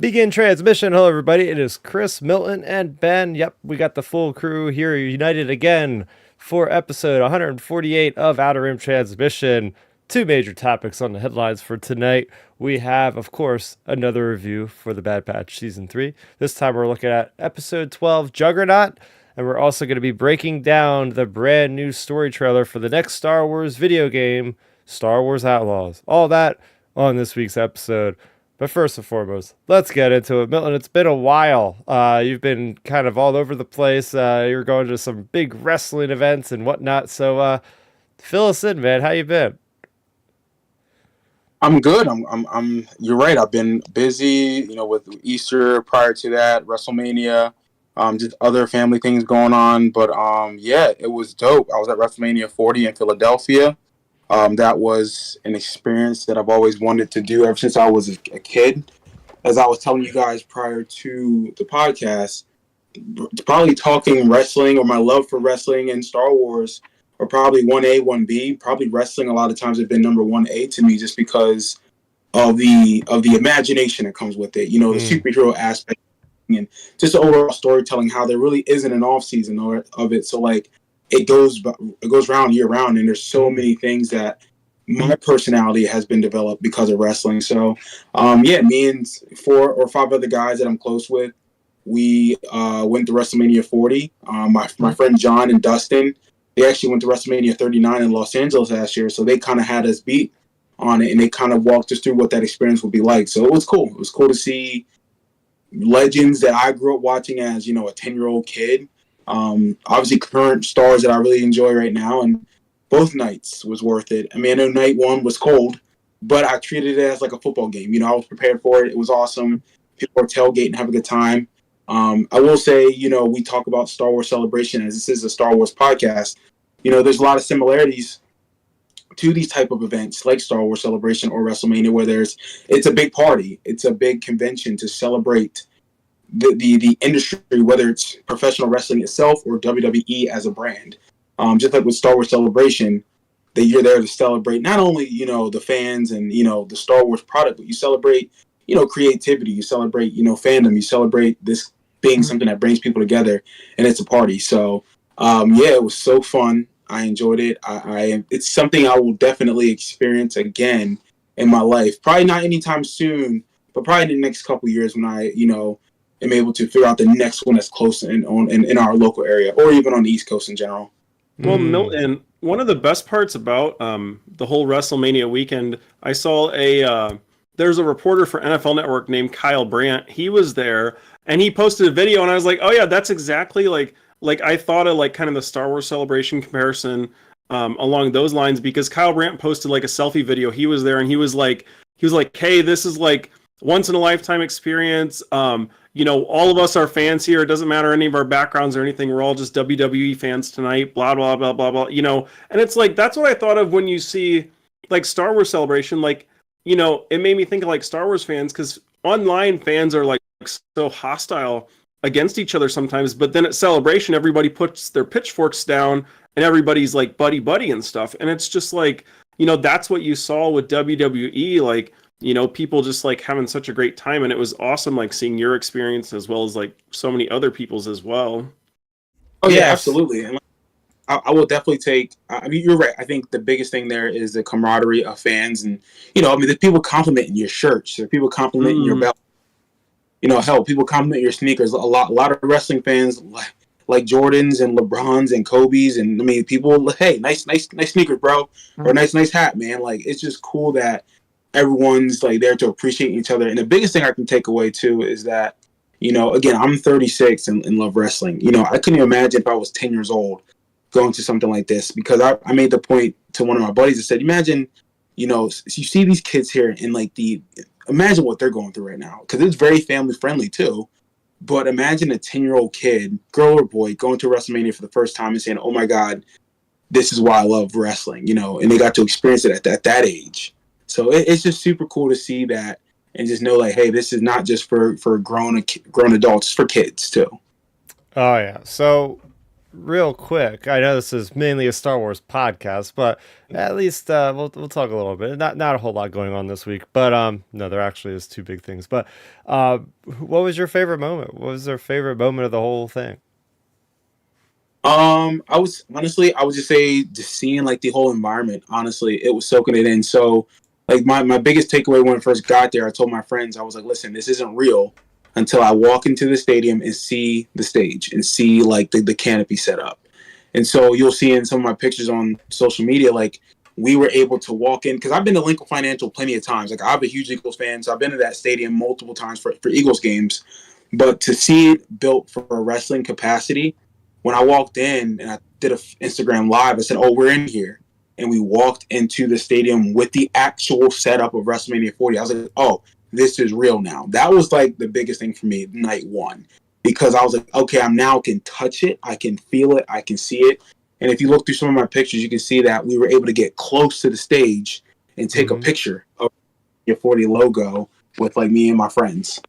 Begin transmission. Hello, everybody. It is Chris, Milton, and Ben. Yep, we got the full crew here united again for episode 148 of Outer Rim Transmission. Two major topics on the headlines for tonight. We have, of course, another review for The Bad Batch Season 3. This time we're looking at episode 12, Juggernaut, and we're also going to be breaking down the brand new story trailer for the next Star Wars video game, Star Wars Outlaws. All that on this week's episode. But first and foremost, let's get into it. Milton, it's been a while. You've been kind of all over the place. You're going to some big wrestling events and whatnot. So fill us in, man. How you been? I'm good. You're right. I've been busy, with Easter prior to that, WrestleMania, just other family things going on. But yeah, it was dope. I was at WrestleMania 40 in Philadelphia. That was an experience that I've always wanted to do ever since I was a kid. As I was telling you guys prior to the podcast, probably talking wrestling or my love for wrestling and Star Wars are probably 1A, 1B. Probably wrestling a lot of times have been number 1A to me just because of the imagination that comes with it. The superhero aspect and just the overall storytelling, how there really isn't an off season of it. So it goes round year round, and there's so many things that my personality has been developed because of wrestling. So yeah, me and 4 or 5 other guys that I'm close with, we went to WrestleMania 40. My friend John and Dustin, they actually went to WrestleMania 39 in Los Angeles last year, so they kind of had us beat on it, and they kind of walked us through what that experience would be like. So it was cool. It was cool to see legends that I grew up watching as, a 10-year-old kid. Obviously current stars that I really enjoy right now, and both nights was worth it. I mean, I know night one was cold, but I treated it as like a football game. I was prepared for it. It was awesome. People were tailgating and have a good time. I will say, we talk about Star Wars Celebration as this is a Star Wars podcast. There's a lot of similarities to these type of events like Star Wars Celebration or WrestleMania, where it's a big party. It's a big convention to celebrate the industry, whether it's professional wrestling itself or WWE as a brand. Just like with Star Wars Celebration, that you're there to celebrate not only, the fans and, the Star Wars product, but you celebrate, creativity, you celebrate, fandom, you celebrate this being something that brings people together, and it's a party. So, yeah, it was so fun. I enjoyed it. It's something I will definitely experience again in my life. Probably not anytime soon, but probably in the next couple of years when I, am able to figure out the next one that's close in our local area, or even on the East Coast in general. Well, Milton, one of the best parts about the whole WrestleMania weekend, I saw there's a reporter for NFL Network named Kyle Brandt. He was there, and he posted a video, and I was like, oh yeah, that's exactly like I thought of like kind of the Star Wars Celebration comparison along those lines, because Kyle Brandt posted like a selfie video. He was there, and he was like, hey, this is like once in a lifetime experience. All of us are fans here. It doesn't matter any of our backgrounds or anything. We're all just WWE fans tonight, blah, blah, blah, blah, blah, and it's like, that's what I thought of when you see like Star Wars Celebration. Like, it made me think of like Star Wars fans, because online fans are like so hostile against each other sometimes, but then at Celebration, everybody puts their pitchforks down and everybody's like buddy and stuff. And it's just like, that's what you saw with WWE, like, people just like having such a great time. And it was awesome, like seeing your experience as well as like so many other people's as well. Oh yeah, absolutely. And I will definitely take, you're right. I think the biggest thing there is the camaraderie of fans. And, there's people complimenting your shirts, there are people complimenting your belt. Hell, people compliment your sneakers. A lot of wrestling fans like Jordans and LeBrons and Kobe's, and people, hey, nice sneakers, bro, or nice hat, man. Like, it's just cool that everyone's like there to appreciate each other. And the biggest thing I can take away too is that, again, I'm 36 and love wrestling. I couldn't imagine if I was 10 years old going to something like this, because I made the point to one of my buddies that said, imagine, you see these kids here and imagine what they're going through right now, because it's very family friendly too. But imagine a 10-year-old kid, girl or boy, going to WrestleMania for the first time and saying, oh my God, this is why I love wrestling, and they got to experience it at that age. So it's just super cool to see that and just know, like, hey, this is not just for grown adults, it's for kids too. Oh yeah. So real quick, I know this is mainly a Star Wars podcast, but at least we'll talk a little bit. Not a whole lot going on this week, but no, there actually is two big things. But uh, what was your favorite moment? What was their favorite moment of the whole thing? I would just say just seeing like the whole environment. Honestly, it was soaking it in. So, like my biggest takeaway when I first got there, I told my friends, I was like, listen, this isn't real until I walk into the stadium and see the stage and see like the canopy set up. And so you'll see in some of my pictures on social media, like we were able to walk in because I've been to Lincoln Financial plenty of times. Like I'm a huge Eagles fan, so I've been to that stadium multiple times for Eagles games. But to see it built for a wrestling capacity, when I walked in and I did an Instagram live, I said, "Oh, we're in here," and we walked into the stadium with the actual setup of WrestleMania 40. I was like, "Oh, this is real now." That was like the biggest thing for me night one, because I was like, "Okay, I'm now can touch it, I can feel it, I can see it." And if you look through some of my pictures, you can see that we were able to get close to the stage and take a Hmm. picture of your 40 logo with like me and my friends.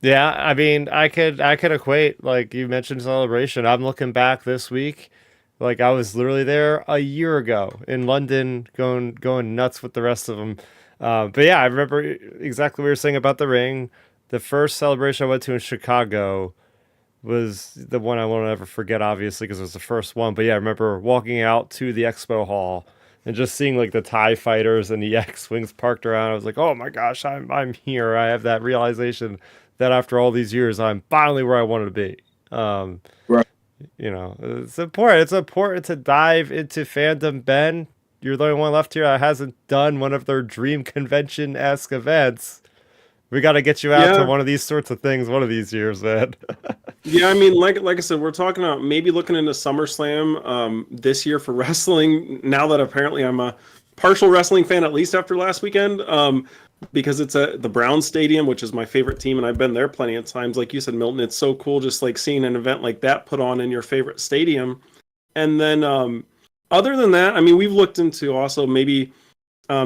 Yeah, I mean, I could equate, like you mentioned, celebration. I'm looking back this week, like I was literally there a year ago in London, going nuts with the rest of them. But yeah, I remember exactly what you were saying about the ring. The first celebration I went to in Chicago was the one I won't ever forget, obviously, because it was the first one. But yeah, I remember walking out to the expo hall and just seeing like the TIE fighters and the X-wings parked around. I was like, oh my gosh, I'm here. I have that realization that after all these years, I'm finally where I wanted to be. Um, Right. it's important. It's important to dive into fandom. Ben, you're the only one left here that hasn't done one of their dream convention-esque events. We got to get you out to Yeah, one of these sorts of things one of these years, man. yeah. I mean, like I said, we're talking about maybe looking into SummerSlam this year for wrestling. Now that apparently I'm a partial wrestling fan, at least after last weekend, because it's at the Brown Stadium, which is my favorite team, and I've been there plenty of times. Like you said, Milton, it's so cool just like seeing an event like that put on in your favorite stadium. And then, other than that, I mean, we've looked into also maybe,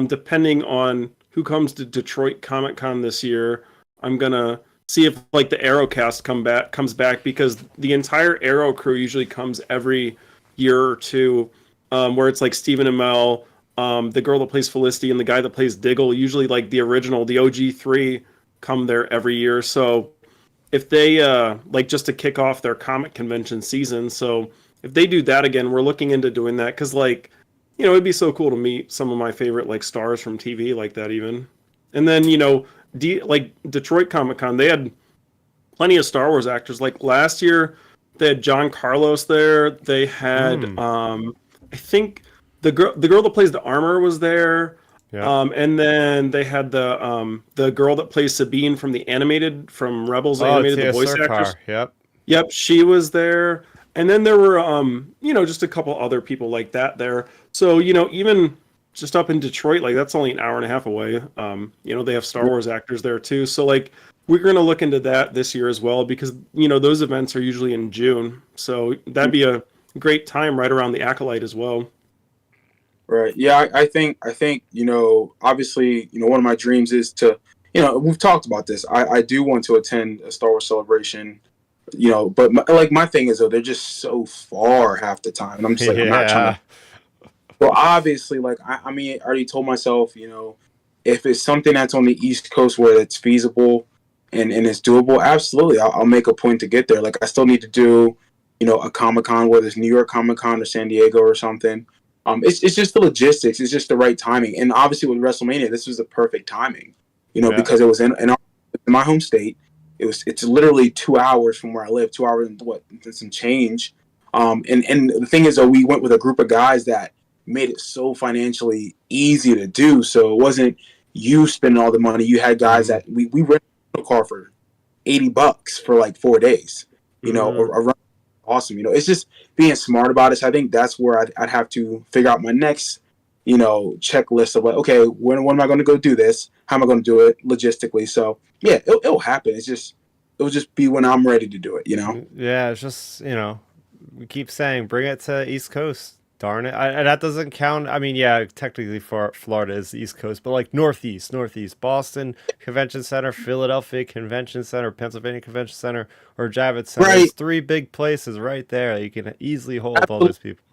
depending on who comes to Detroit Comic Con this year, I'm gonna see if like the Arrowcast comes back because the entire Arrow crew usually comes every year or two, where it's like Stephen Amell, the girl that plays Felicity, and the guy that plays Diggle. Usually, like the original, the OG3 come there every year. So if they like just to kick off their comic convention season. So if they do that again, we're looking into doing that because like it'd be so cool to meet some of my favorite like stars from TV like that even. And then like Detroit Comic Con, they had plenty of Star Wars actors. Like last year, they had John Carlos there. They had Mm. I think the girl that plays the armor was there. Yep. And then they had the girl that plays Sabine from the animated from Rebels Oh, animated, the Tia voice actress. Sircar. Yep. Yep, she was there. And then there were just a couple other people like that there. So, even just up in Detroit, like that's only an hour and a half away. They have Star Wars actors there too. So like we're gonna look into that this year as well because those events are usually in June. So that'd be a great time right around the Acolyte as well. Right. Yeah, I think, obviously, one of my dreams is to, we've talked about this. I do want to attend a Star Wars celebration, but my thing is though, they're just so far half the time. And I'm just like, I'm not trying to. Yeah. Well, obviously, like, I mean, I already told myself, if it's something that's on the East Coast where it's feasible and it's doable, absolutely, I'll make a point to get there. Like, I still need to do, a Comic Con, whether it's New York Comic Con or San Diego or something. It's just the logistics. It's just the right timing. And obviously with WrestleMania, this was the perfect timing, Yeah. because it was in my home state. It's literally 2 hours from where I live, 2 hours and some change. And the thing is, though, we went with a group of guys that made it so financially easy to do. So it wasn't you spending all the money. You had guys Mm. that we rented a car for $80 for like 4 days. Mm. Around awesome. It's just being smart about it. So I think that's where I'd have to figure out my next, checklist of like, okay, when am I going to go do this? How am I going to do it logistically? So yeah, it'll happen. It'll just be when I'm ready to do it. Yeah, it's just, we keep saying bring it to East Coast. Darn it. And that doesn't count. I mean, yeah, technically Florida is the East Coast, but like Northeast, Boston Convention Center, Philadelphia Convention Center, Pennsylvania Convention Center, or Javits Center. Right. There's three big places right there. You can easily hold all those people.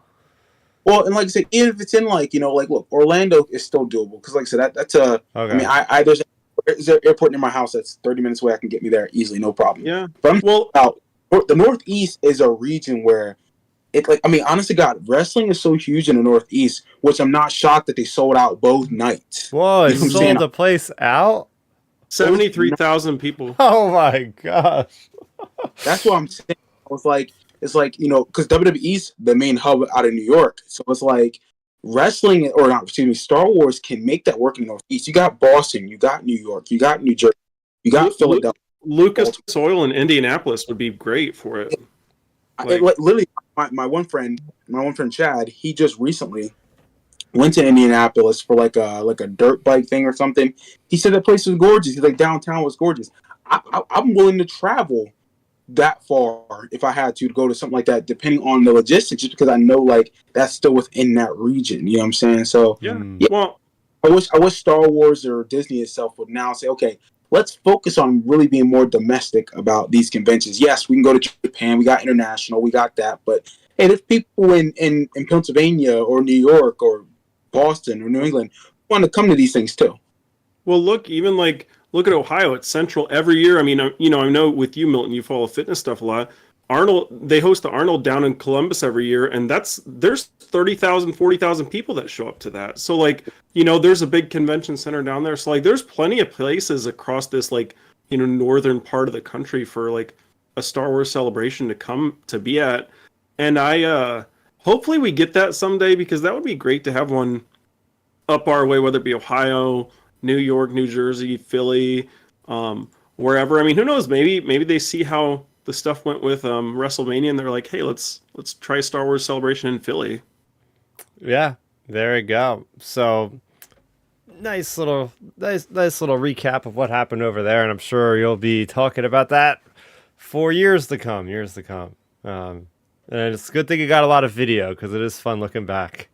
Well, and like I said, even if it's in like, like, look, Orlando is still doable because, like I said, that's a. Okay. I mean, there's an airport near my house that's 30 minutes away. I can get me there easily, no problem. Yeah. But the Northeast is a region where it, like, I mean, honestly, God, wrestling is so huge in the Northeast, which I'm not shocked that they sold out both nights. Whoa, it You know what I'm sold saying? the place out? 73,000 people. Oh my gosh. That's what I'm saying. It's like, because WWE's the main hub out of New York. So it's like wrestling, or not, excuse me, Star Wars can make that work in the Northeast. You got Boston, you got New York, you got New Jersey, you got Philadelphia. Lucas Oil in Indianapolis would be great for it. Literally, my one friend Chad, he just recently went to Indianapolis for like a dirt bike thing or something. He said that place was gorgeous. He's like, downtown was gorgeous. I'm willing to travel that far if I had to go to something like that, depending on the logistics, just because I know like that's still within that region. You know what I'm saying? So yeah. Well, I wish Star Wars or Disney itself would now say, okay, let's focus on really being more domestic about these conventions. Yes, we can go to Japan, we got international, we got that, but hey, there's people in Pennsylvania or New York or Boston or New England who want to come to these things too. Well, look at Ohio. It's central every year. I mean, I know with you, Milton, you follow fitness stuff a lot. They host the Arnold down in Columbus every year, and there's 30,000, 40,000 people that show up to that. So like, there's a big convention center down there. So like, there's plenty of places across this like, northern part of the country for like a Star Wars celebration to come to be at. And I hopefully we get that someday, because that would be great to have one up our way, whether it be Ohio, New York, New Jersey, Philly, wherever. I mean, who knows? Maybe they see how the stuff went with WrestleMania, and they're like, hey, let's try Star Wars Celebration in Philly. Yeah, there you go. So nice little recap of what happened over there, and I'm sure you'll be talking about that for years to come. And it's a good thing you got a lot of video, because it is fun looking back.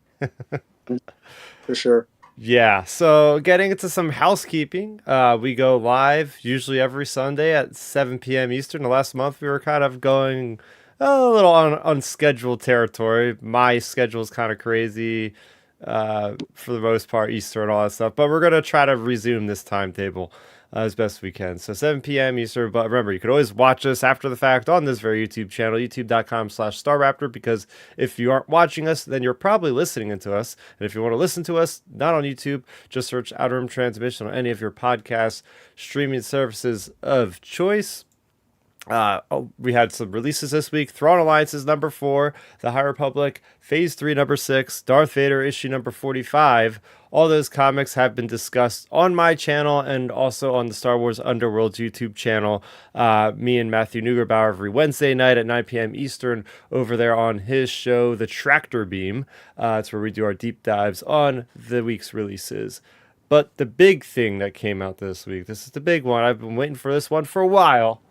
For sure. Yeah, so getting into some housekeeping, we go live usually every Sunday at 7 p.m. Eastern. The last month we were kind of going a little unscheduled territory. My schedule is kind of crazy for the most part, Easter and all that stuff, but we're going to try to resume this timetable as best we can. So 7 p.m. Eastern, but remember, you could always watch us after the fact on this very YouTube channel, youtube.com/Starrapter, because if you aren't watching us, then you're probably listening to us. And if you want to listen to us, not on YouTube, just search Outer Rim Transmission on any of your podcast streaming services of choice. We had some releases this week. Thrawn Alliances number 4, The High Republic Phase 3 number 6, Darth Vader issue number 45. All those comics have been discussed on my channel and also on the Star Wars Underworld YouTube channel. Me and Matthew Neugerbauer every Wednesday night at 9 p.m. Eastern over there on his show, The Tractor Beam. It's where we do our deep dives on the week's releases. But the big thing that came out this week, this is the big one. I've been waiting for this one for a while.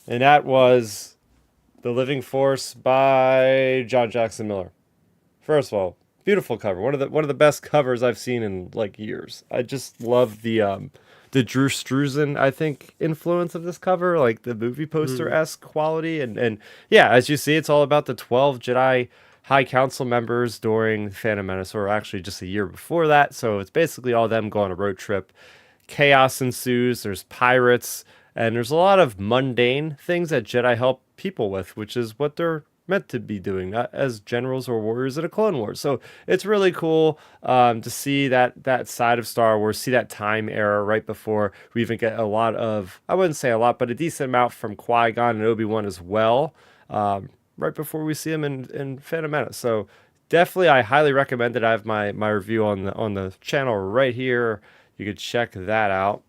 And that was The Living Force by John Jackson Miller. First of all, beautiful cover. One of the best covers I've seen in like years. I just love the Drew Struzan, I think, influence of this cover, like the movie poster-esque quality. And yeah, as you see, it's all about the 12 Jedi High Council members during Phantom Menace, or actually just a year before that. So it's basically all them go on a road trip. Chaos ensues. There's pirates. And there's a lot of mundane things that Jedi help people with, which is what they're meant to be doing, not as generals or warriors in a Clone Wars. So it's really cool to see that side of Star Wars, see that time era right before we even get a lot of, I wouldn't say a lot, but a decent amount from Qui-Gon and Obi-Wan as well, right before we see him in Phantom Menace. So definitely, I highly recommend it. I have my review on the channel right here. You could check that out.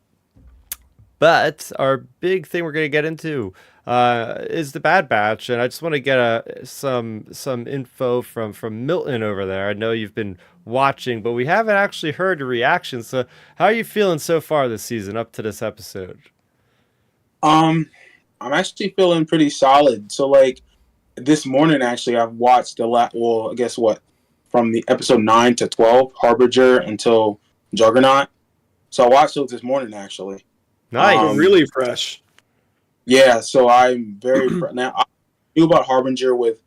But our big thing we're going to get into is the Bad Batch, and I just want to get some info from Milton over there. I know you've been watching, but we haven't actually heard your reaction. So, how are you feeling so far this season, up to this episode? I'm actually feeling pretty solid. So, like this morning, actually, I've watched a lot. Well, guess what? from the episode 9 to 12, Harbinger until Juggernaut. So I watched those this morning actually. Nice. Really fresh. Yeah, so I'm very now. I knew about Harbinger with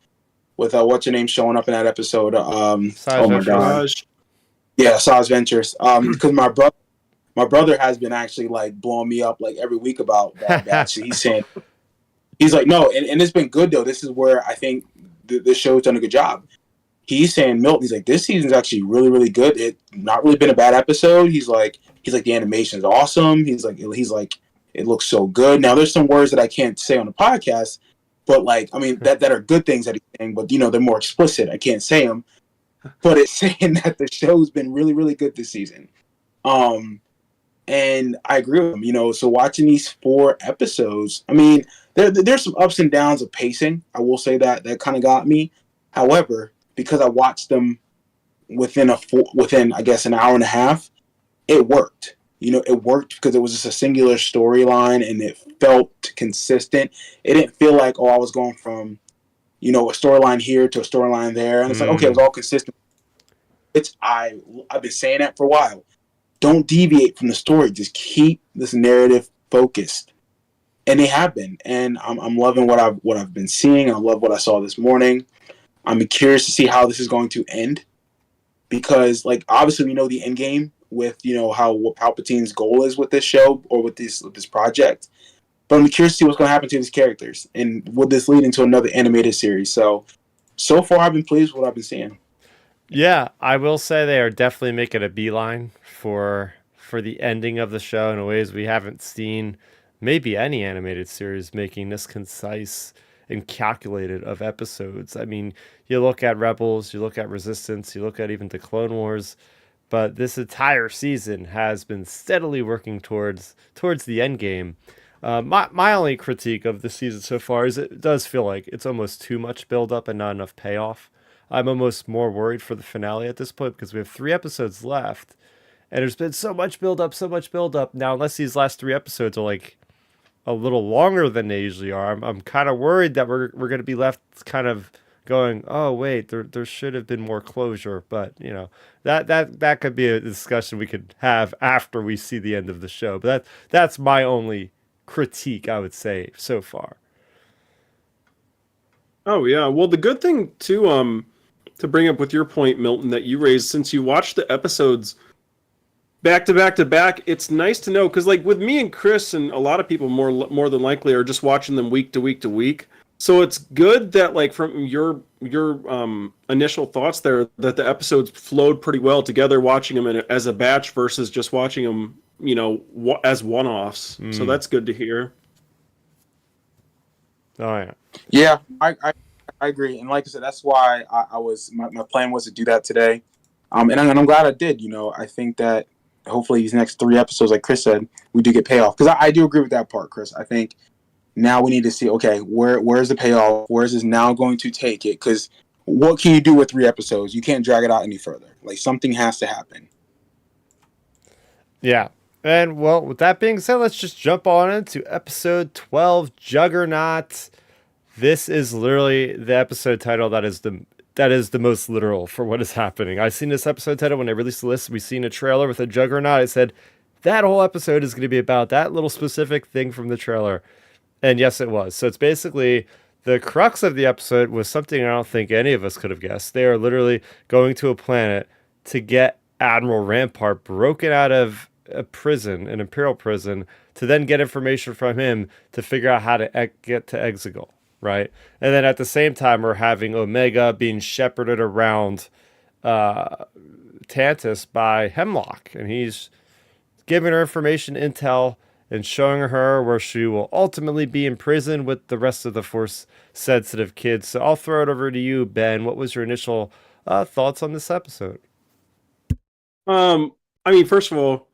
what's your name showing up in that episode. Side Oh my Ventures. god, yeah, Saw's Ventures. Because my brother has been actually like blowing me up like every week about Bad Batch. He's saying he's like no, and it's been good though. This is where I think the show's done a good job. He's saying Milton. He's like this season's actually really really good. It not really been a bad episode. He's like the animation's awesome. He's like it looks so good. Now there's some words that I can't say on the podcast, but like I mean that are good things that he's saying, but they're more explicit. I can't say them, but it's saying that the show's been really really good this season. And I agree with him. So watching these 4 episodes, I mean, there's some ups and downs of pacing. I will say that kind of got me. However, because I watched them within I guess an hour and a half, it worked. It worked because it was just a singular storyline and it felt consistent. It didn't feel like I was going from a storyline here to a storyline there, and it's like okay, it was all consistent. I've been saying that for a while. Don't deviate from the story. Just keep this narrative focused, and they have been. And I'm loving what I've been seeing. I love what I saw this morning. I'm curious to see how this is going to end, because like obviously we know the end game with how what Palpatine's goal is with this show or with this project. But I'm curious to see what's going to happen to these characters, and will this lead into another animated series? So far I've been pleased with what I've been seeing. Yeah, I will say they are definitely making a beeline for the ending of the show in ways we haven't seen maybe any animated series making this concise and calculated of episodes. I mean, you look at Rebels, you look at Resistance, you look at even the Clone Wars, but this entire season has been steadily working towards the end game. My only critique of the season so far is it does feel like it's almost too much build up and not enough payoff. I'm almost more worried for the finale at this point because we have 3 episodes left, and there's been so much build up. Now, unless these last 3 episodes are like a little longer than they usually are, I'm kind of worried that we're going to be left kind of going, oh wait, there should have been more closure. But that could be a discussion we could have after we see the end of the show. But that's my only critique, I would say, so far. Oh yeah, well the good thing too, to bring up with your point, Milton, that you raised, since you watched the episodes back to back to back, it's nice to know, because like with me and Chris and a lot of people more than likely are just watching them week to week to week. So it's good that like from your initial thoughts there, that the episodes flowed pretty well together, watching them as a batch versus just watching them, as one-offs. So that's good to hear. Oh yeah. Yeah, I agree, and like I said, that's why I was my plan was to do that today, and I'm glad I did. I think that hopefully these next 3 episodes, like Chris said, we do get payoff, because I do agree with that part, Chris. I think now we need to see, okay, where's the payoff? Where is this now going to take it? Because what can you do with 3 episodes? You can't drag it out any further. Like something has to happen. Yeah. And well, with that being said, let's just jump on into episode 12, Juggernaut. This is literally the episode title that is the most literal for what is happening. I seen this episode title when I released the list. We seen a trailer with a Juggernaut. I said that whole episode is going to be about that little specific thing from the trailer. And yes, it was. So it's basically the crux of the episode was something I don't think any of us could have guessed. They are literally going to a planet to get Admiral Rampart broken out of a prison, an Imperial prison, to then get information from him to figure out how to get to Exegol, right? And then at the same time, we're having Omega being shepherded around Tantus by Hemlock, and he's giving her information, intel, and showing her where she will ultimately be in prison with the rest of the Force-sensitive kids. So I'll throw it over to you, Ben. What was your initial thoughts on this episode? I mean, first of all,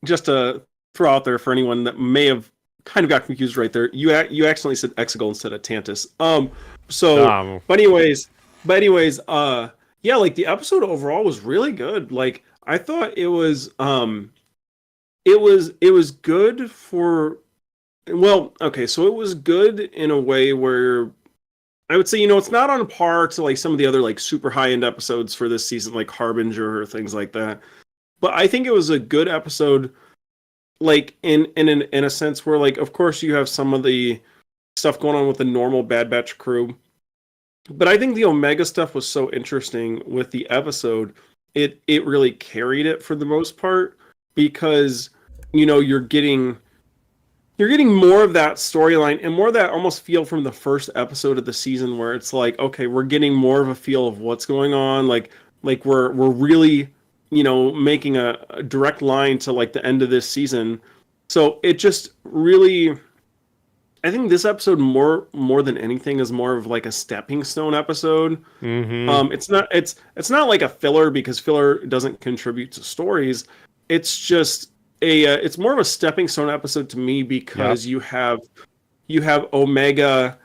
just to throw out there for anyone that may have kind of got confused right there, you accidentally said Exegol instead of Tantus. But anyways, yeah, like the episode overall was really good. Like I thought it was good for, well, okay, so it was good in a way where I would say, it's not on par to like some of the other like super high end episodes for this season, like Harbinger or things like that. But I think it was a good episode, like in a sense where, like, of course you have some of the stuff going on with the normal Bad Batch crew, but I think the Omega stuff was so interesting with the episode. It really carried it for the most part because you're getting more of that storyline and more of that almost feel from the first episode of the season where it's like, okay, we're getting more of a feel of what's going on. Like we're really, making a direct line to like the end of this season. So it just really, I think this episode more than anything is more of like a stepping stone episode. Mm-hmm. It's not like a filler because filler doesn't contribute to stories. It's just it's more of a stepping stone episode to me Yep. because you have Omega,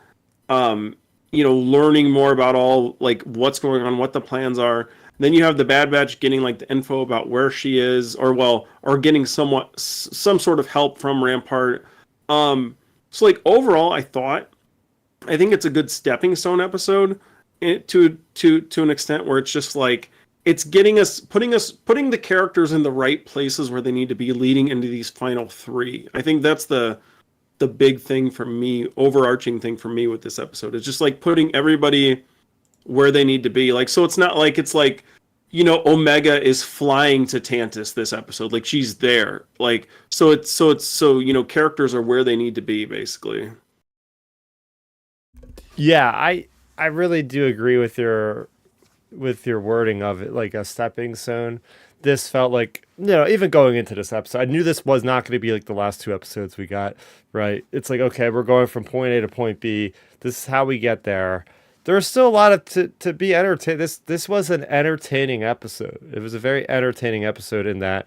learning more about all like what's going on, what the plans are. Then you have the Bad Batch getting like the info about where she is, or getting some sort of help from Rampart. So like overall, I think it's a good stepping stone episode to an extent where it's just like it's getting putting the characters in the right places where they need to be leading into these final three. I think that's the big thing for me, overarching thing for me with this episode. It's just like putting everybody where they need to be. Like, so it's not like it's like, Omega is flying to Tantus this episode. Like she's there. Like, so characters are where they need to be basically. Yeah, I really do agree with your wording of it, like a stepping stone. This felt like, even going into this episode, I knew this was not going to be like the last two episodes we got, right? It's like, okay, we're going from point A to point B. This is how we get there. There's still a lot of to be entertained. This was an entertaining episode. It was a very entertaining episode in that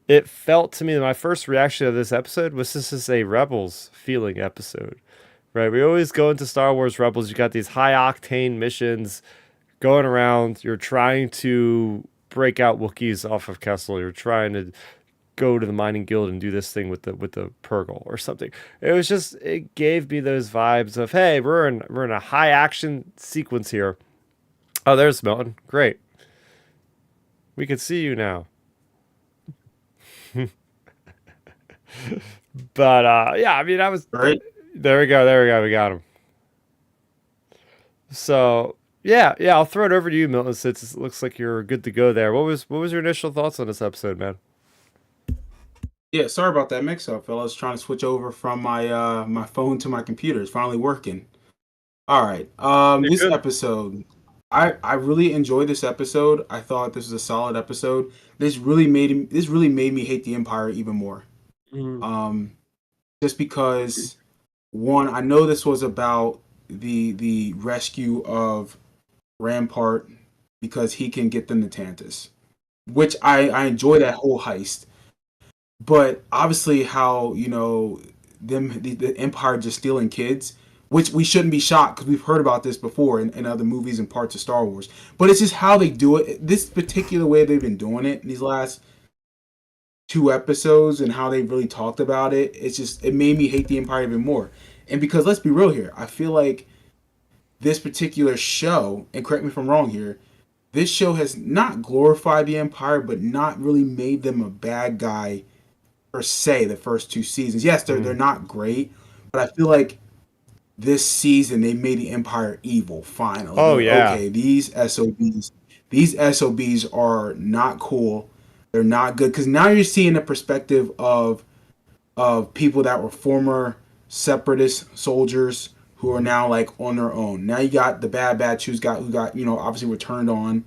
it felt to me that my first reaction to this episode was this is a Rebels feeling episode, right? We always go into Star Wars Rebels. You got these high octane missions going around. You're trying to break out Wookiees off of Kessel. You're trying to go to the mining guild and do this thing with the Purgle or something. It gave me those vibes of, hey, we're in a high action sequence here. Oh, there's Milton. Great. We can see you now. But yeah, I mean, I was Right? there. We got him. So yeah, I'll throw it over to you, Milton, since it looks like you're good to go there. What was your initial thoughts on this episode, man? Yeah, sorry about that mix up, fellas. Trying to switch over from my phone to my computer. It's finally working. All right. You're This good. episode, I really enjoyed this episode. I thought this was a solid episode. This really made me hate the Empire even more. Mm. Um, just because one, I know this was about the rescue of Rampart because he can get them to Tantus, which I enjoy that whole heist. But obviously, how the Empire just stealing kids, which we shouldn't be shocked because we've heard about this before in other movies and parts of Star Wars. But it's just how they do it. This particular way they've been doing it in these last two episodes and how they really talked about it. It made me hate the Empire even more. And because let's be real here, I feel like this particular show, and correct me if I'm wrong here, this show has not glorified the Empire, but not really made them a bad guy per se. The first two seasons, yes, they're Mm. not great, but I feel like this season they made the Empire evil. Finally, they're Oh like, yeah. okay, these SOBs are not cool. They're not good because now you're seeing the perspective of people that were former separatist soldiers who are now like on their own. Now you got the Bad Batch who got obviously returned on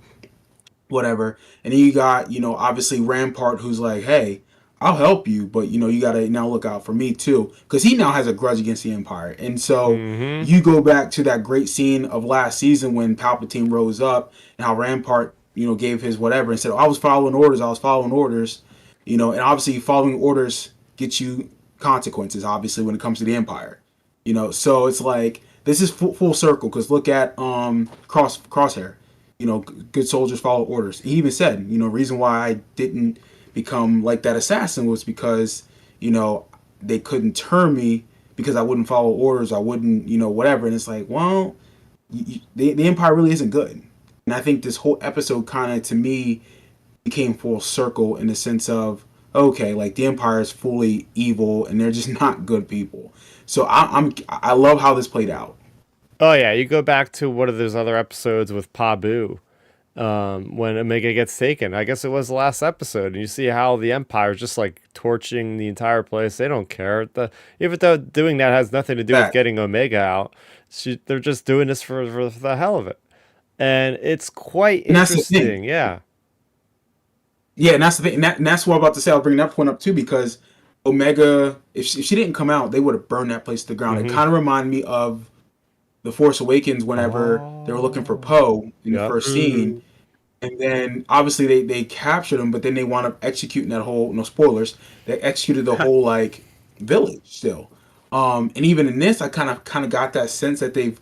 whatever, and then you got obviously Rampart who's like, hey, I'll help you, but you got to now look out for me too because he now has a grudge against the Empire, and so Mm-hmm. you go back to that great scene of last season when Palpatine rose up and how Rampart gave his whatever and said, I was following orders, and obviously following orders gets you consequences obviously when it comes to the Empire. So it's like this is full circle because look at Crosshair. Good soldiers follow orders. He even said, reason why I didn't become like that assassin was because they couldn't turn me because I wouldn't follow orders. I wouldn't, whatever. And it's like, well, the Empire really isn't good. And I think this whole episode kind of, to me, became full circle in the sense of, okay, like the Empire is fully evil and they're just not good people. So I love how this played out. Oh yeah, you go back to one of those other episodes with Pabu, when Omega gets taken. I guess it was the last episode, and you see how the Empire is just like torching the entire place. They don't care. Even though doing that has nothing to do with That getting Omega out, they're just doing this for the hell of it, and it's quite and that's the thing. interesting. Yeah. Yeah, and that's the thing. And that's what I'm about to say. I'll bring that point up too because Omega, if she didn't come out, they would have burned that place to the ground. It Mm-hmm. kind of reminded me of the Force Awakens whenever they were looking for Oh. Poe in the Yep. first scene. And then obviously they captured him, but then they wound up executing that whole, no spoilers, they executed the whole like village still. And even in this, I kind of got that sense that they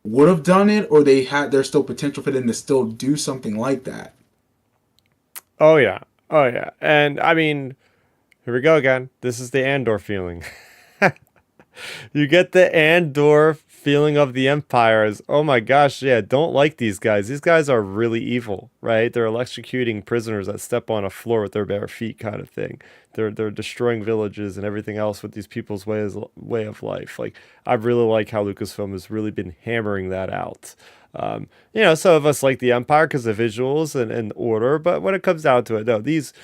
would have done it, or there's still potential for them to still do something like that. Oh yeah. Oh yeah. And I mean, here we go again. This is the Andor feeling. You get the Andor feeling of the Empire as, oh my gosh, yeah, don't like these guys. These guys are really evil, right? They're electrocuting prisoners that step on a floor with their bare feet, kind of thing. They're destroying villages and everything else with these people's way of life. Like, I really like how Lucasfilm has really been hammering that out. Some of us like the Empire because of visuals and order, but when it comes down to it, no,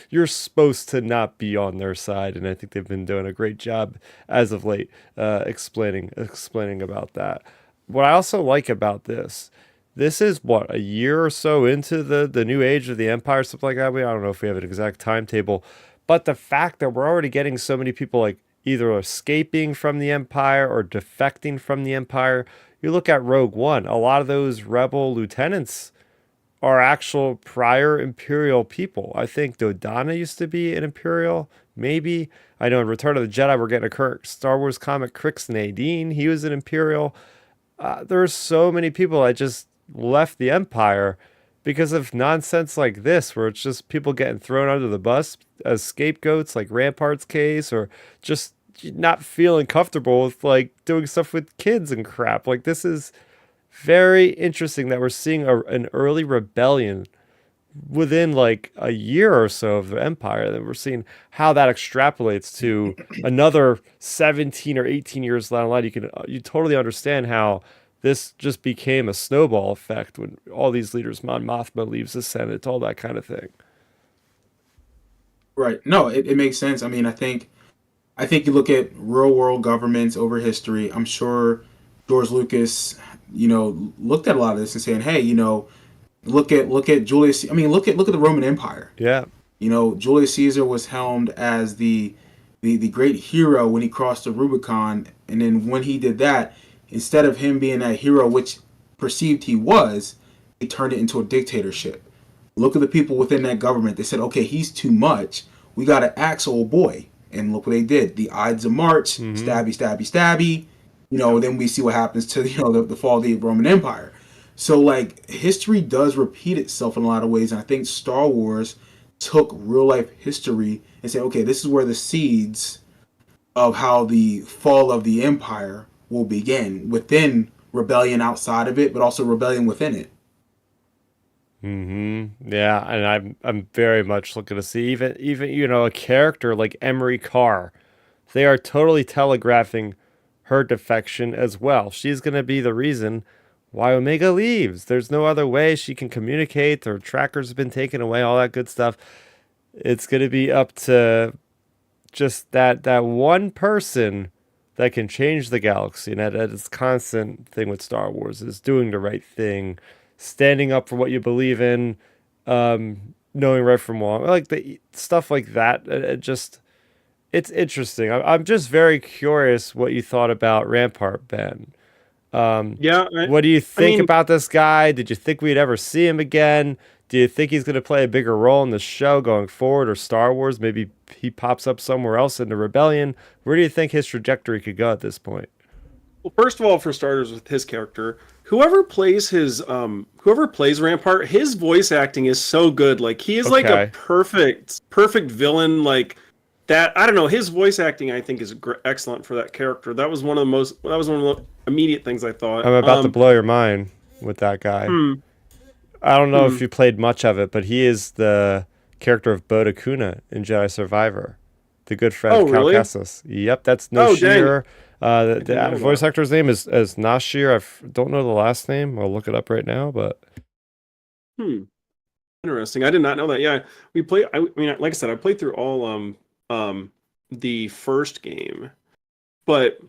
you're supposed to not be on their side, and I think they've been doing a great job as of late, explaining about that. What I also like about this is what, a year or so into the new age of the Empire, something like that. I don't know if we have an exact timetable, but the fact that we're already getting so many people like either escaping from the Empire or defecting from the Empire. You look at Rogue One, a lot of those rebel lieutenants are actual prior Imperial people. I think Dodonna used to be an Imperial, maybe. I know in Return of the Jedi, we're getting a current Star Wars comic, Crix Nadine. He was an Imperial. There's so many people that just left the Empire because of nonsense like this, where it's just people getting thrown under the bus as scapegoats, like Rampart's case, or just not feeling comfortable with like doing stuff with kids and crap. Like, this is very interesting that we're seeing an early rebellion within like a year or so of the Empire. Then we're seeing how that extrapolates to another 17 or 18 years down the line. You totally understand how this just became a snowball effect when all these leaders, Mon Mothma leaves the Senate, all that kind of thing. Right. No, it makes sense. I mean, I think you look at real world governments over history. I'm sure George Lucas, looked at a lot of this and saying, "Hey, look at Julius. I mean, look at the Roman Empire. Yeah. Julius Caesar was helmed as the great hero when he crossed the Rubicon, and then when he did that, instead of him being that hero which perceived he was, he turned it into a dictatorship. Look at the people within that government. They said, okay, he's too much. We got to axe old boy. And look what they did. The Ides of March, stabby, stabby, stabby. Then we see what happens to the fall of the Roman Empire. So like history does repeat itself in a lot of ways, and I think Star Wars took real life history and said, okay, this is where the seeds of how the fall of the empire will begin within rebellion outside of it, but also rebellion within it. Yeah, and I'm very much looking to see even a character like Emery Carr. They are totally telegraphing her defection as well. She's going to be the reason why Omega leaves. There's no other way she can communicate. Her trackers have been taken away, all that good stuff. It's going to be up to just that one person that can change the galaxy. And that is constant thing with Star Wars, is doing the right thing, standing up for what you believe in, knowing right from wrong, like the stuff like that. It's interesting. I'm just very curious what you thought about Rampart, Ben. Yeah, What do you think mean, about this guy? Did you think we'd ever see him again? Do you think he's going to play a bigger role in the show going forward, or Star Wars? Maybe he pops up somewhere else in the Rebellion. Where do you think his trajectory could go at this point? well, first of all, for starters, with his character, whoever plays Rampart, his voice acting is so good. Like, he is like a Okay. perfect villain. Like that, I don't know. His voice acting, I think, is excellent for that character. That was one of the immediate things I thought. I'm about to blow your mind. with that guy. Hmm. I don't know Hmm. if you played much of it, but he is the character of Boda Kuna in Jedi Survivor, the good friend Oh, Cal really? Kestis. Yep, that's Oh, dang. Noshir. I didn't The know voice that. actor's name is Nashir. Don't know the last name. I'll look it up right now, but Hmm. Interesting. I did not know that. Yeah, we play. I mean, like I said, I played through all um the first game, but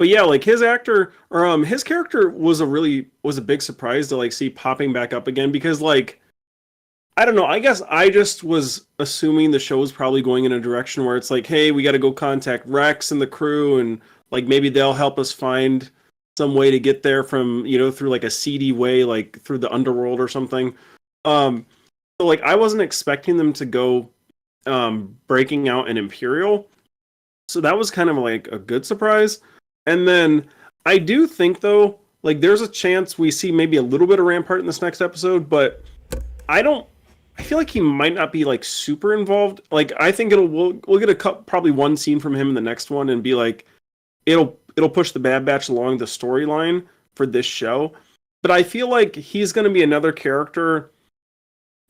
yeah, like his actor or his character was a big surprise to like see popping back up again because like I don't know. I guess I just was assuming the show was probably going in a direction where it's like, hey, we got to go contact Rex and the crew, and like maybe they'll help us find some way to get there from through like a seedy way, like through the underworld or something. Um, so like I wasn't expecting them to go breaking out an Imperial, so that was kind of like a good surprise. And then I do think though, like there's a chance we see maybe a little bit of Rampart in this next episode, but I don't. I feel like he might not be like super involved. Like I think we'll get probably one scene from him in the next one and be like it'll push the Bad Batch along the storyline for this show. But I feel like he's going to be another character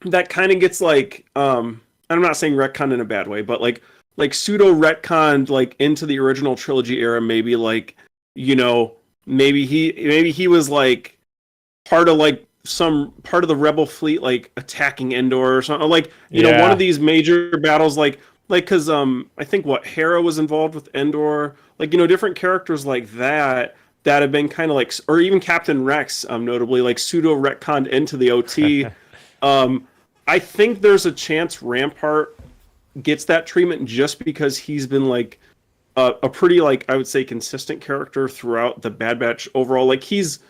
that kind of gets like I'm not saying retcon in a bad way, but like pseudo retconned like into the original trilogy era. Maybe like maybe he was like part of like some part of the rebel fleet like attacking Endor or something like one of yeah, these major battles like because I think what Hera was involved with Endor, like different characters like that have been kind of like, or even Captain Rex, notably like pseudo retconned into the OT. um I think there's a chance Rampart gets that treatment just because he's been like a pretty like I would say consistent character throughout the Bad Batch overall. Like he's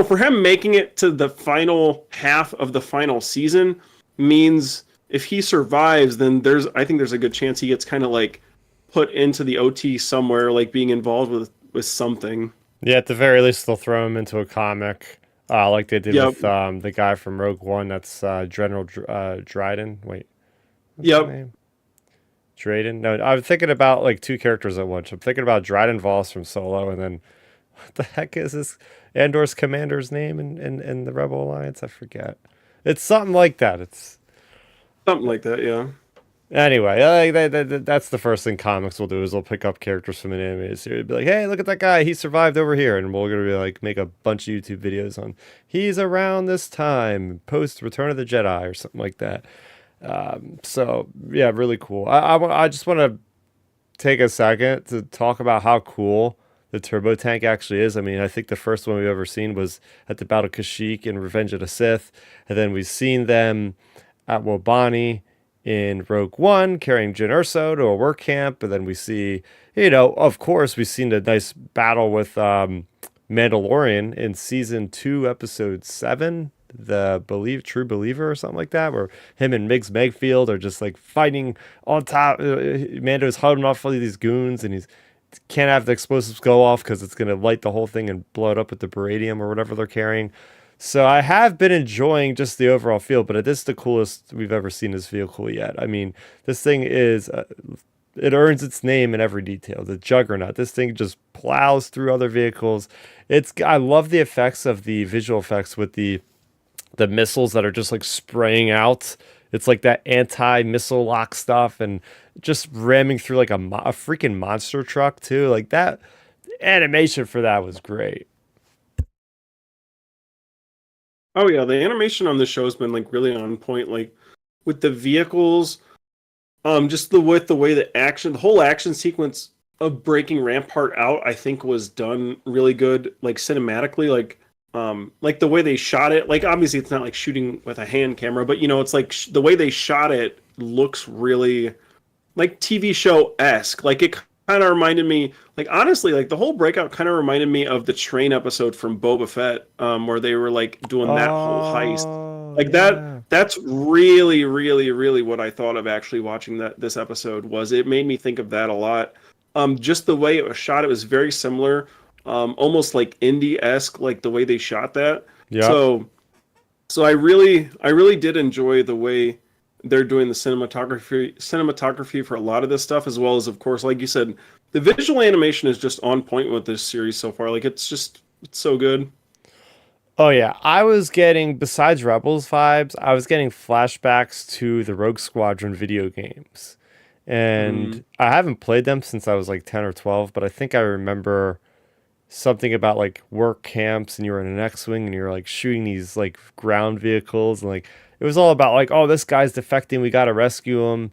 for him making it to the final half of the final season means if he survives, then I think there's a good chance he gets kind of like put into the OT somewhere, like being involved with something. yeah. At the very least, they'll throw him into a comic, like they did Yep. with the guy from Rogue One. That's General Dryden. Wait, what's his Yep. name? Drayden? No, I'm thinking about like two characters at once. I'm thinking about Dryden Voss from Solo, and then what the heck is this Andor's commander's name in the Rebel Alliance? I forget. It's something like that. It's Something like that. Yeah. anyway. That's the first thing comics will do is they'll pick up characters from an animated series, be like, "Hey, look at that guy! He survived over here," and we're gonna be like make a bunch of YouTube videos on he's around this time post Return of the Jedi or something like that. So yeah, really cool. I just want to take a second to talk about how cool the turbo tank actually is. I mean, I think the first one we've ever seen was at the Battle of Kashyyyk in Revenge of the Sith, and then we've seen them at Wobani in Rogue One carrying Jyn Erso to a work camp, and then we see, of course, we've seen a nice battle with Mandalorian in season 2, episode 7, the True Believer or something like that, where him and Migs Megfield are just like fighting on top. Mando's holding off all these goons, and he's can't have the explosives go off because it's going to light the whole thing and blow it up with the beradium or whatever they're carrying. So I have been enjoying just the overall feel, but this is the coolest we've ever seen this vehicle yet. I mean, this thing is it earns its name in every detail. The Juggernaut. This thing just plows through other vehicles. I love the effects of the visual effects with the missiles that are just like spraying out. It's like that anti-missile lock stuff and just ramming through like a freaking monster truck too. Like that animation for that was great. Oh yeah, the animation on the show has been like really on point. Like with the vehicles, just the way the whole action sequence of breaking Rampart out, I think was done really good. Like cinematically, like the way they shot it. Like obviously it's not like shooting with a hand camera, but it's like the way they shot it looks really like TV show esque. Like it kind of reminded me, like honestly, like the whole breakout kind of reminded me of the train episode from Boba Fett, where they were like doing that whole heist. Oh, Like that. yeah. That's really, really, really what I thought of actually watching this episode was. It made me think of that a lot. Just the way it was shot, it was very similar, almost like indie esque, like the way they shot that. Yep. So I really did enjoy the way they're doing the cinematography for a lot of this stuff, as well as of course, like you said, the visual animation is just on point with this series so far. Like it's so good. Oh yeah, I was getting besides Rebels vibes, I was getting flashbacks to the Rogue Squadron video games. Mm. And I haven't played them since I was like 10 or 12, but I think I remember something about like work camps and you were in an X-wing and you're like shooting these like ground vehicles and like it was all about like, oh, this guy's defecting, we got to rescue him.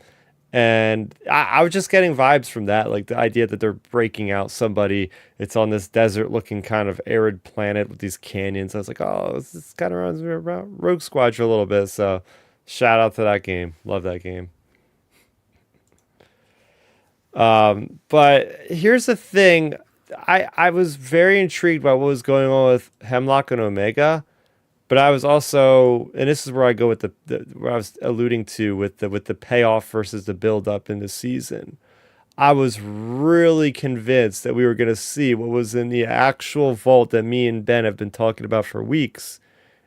And I was just getting vibes from that, like the idea that they're breaking out somebody. It's on this desert-looking kind of arid planet with these canyons. I was like, oh, this kind of reminds me about Rogue Squadron a little bit. So, shout out to that game. Love that game. But here's the thing. I was very intrigued by what was going on with Hemlock and Omega, but I was also, and this is where I go with the where I was alluding to with the payoff versus the build up in the season. I was really convinced that we were going to see what was in the actual vault that me and Ben have been talking about for weeks,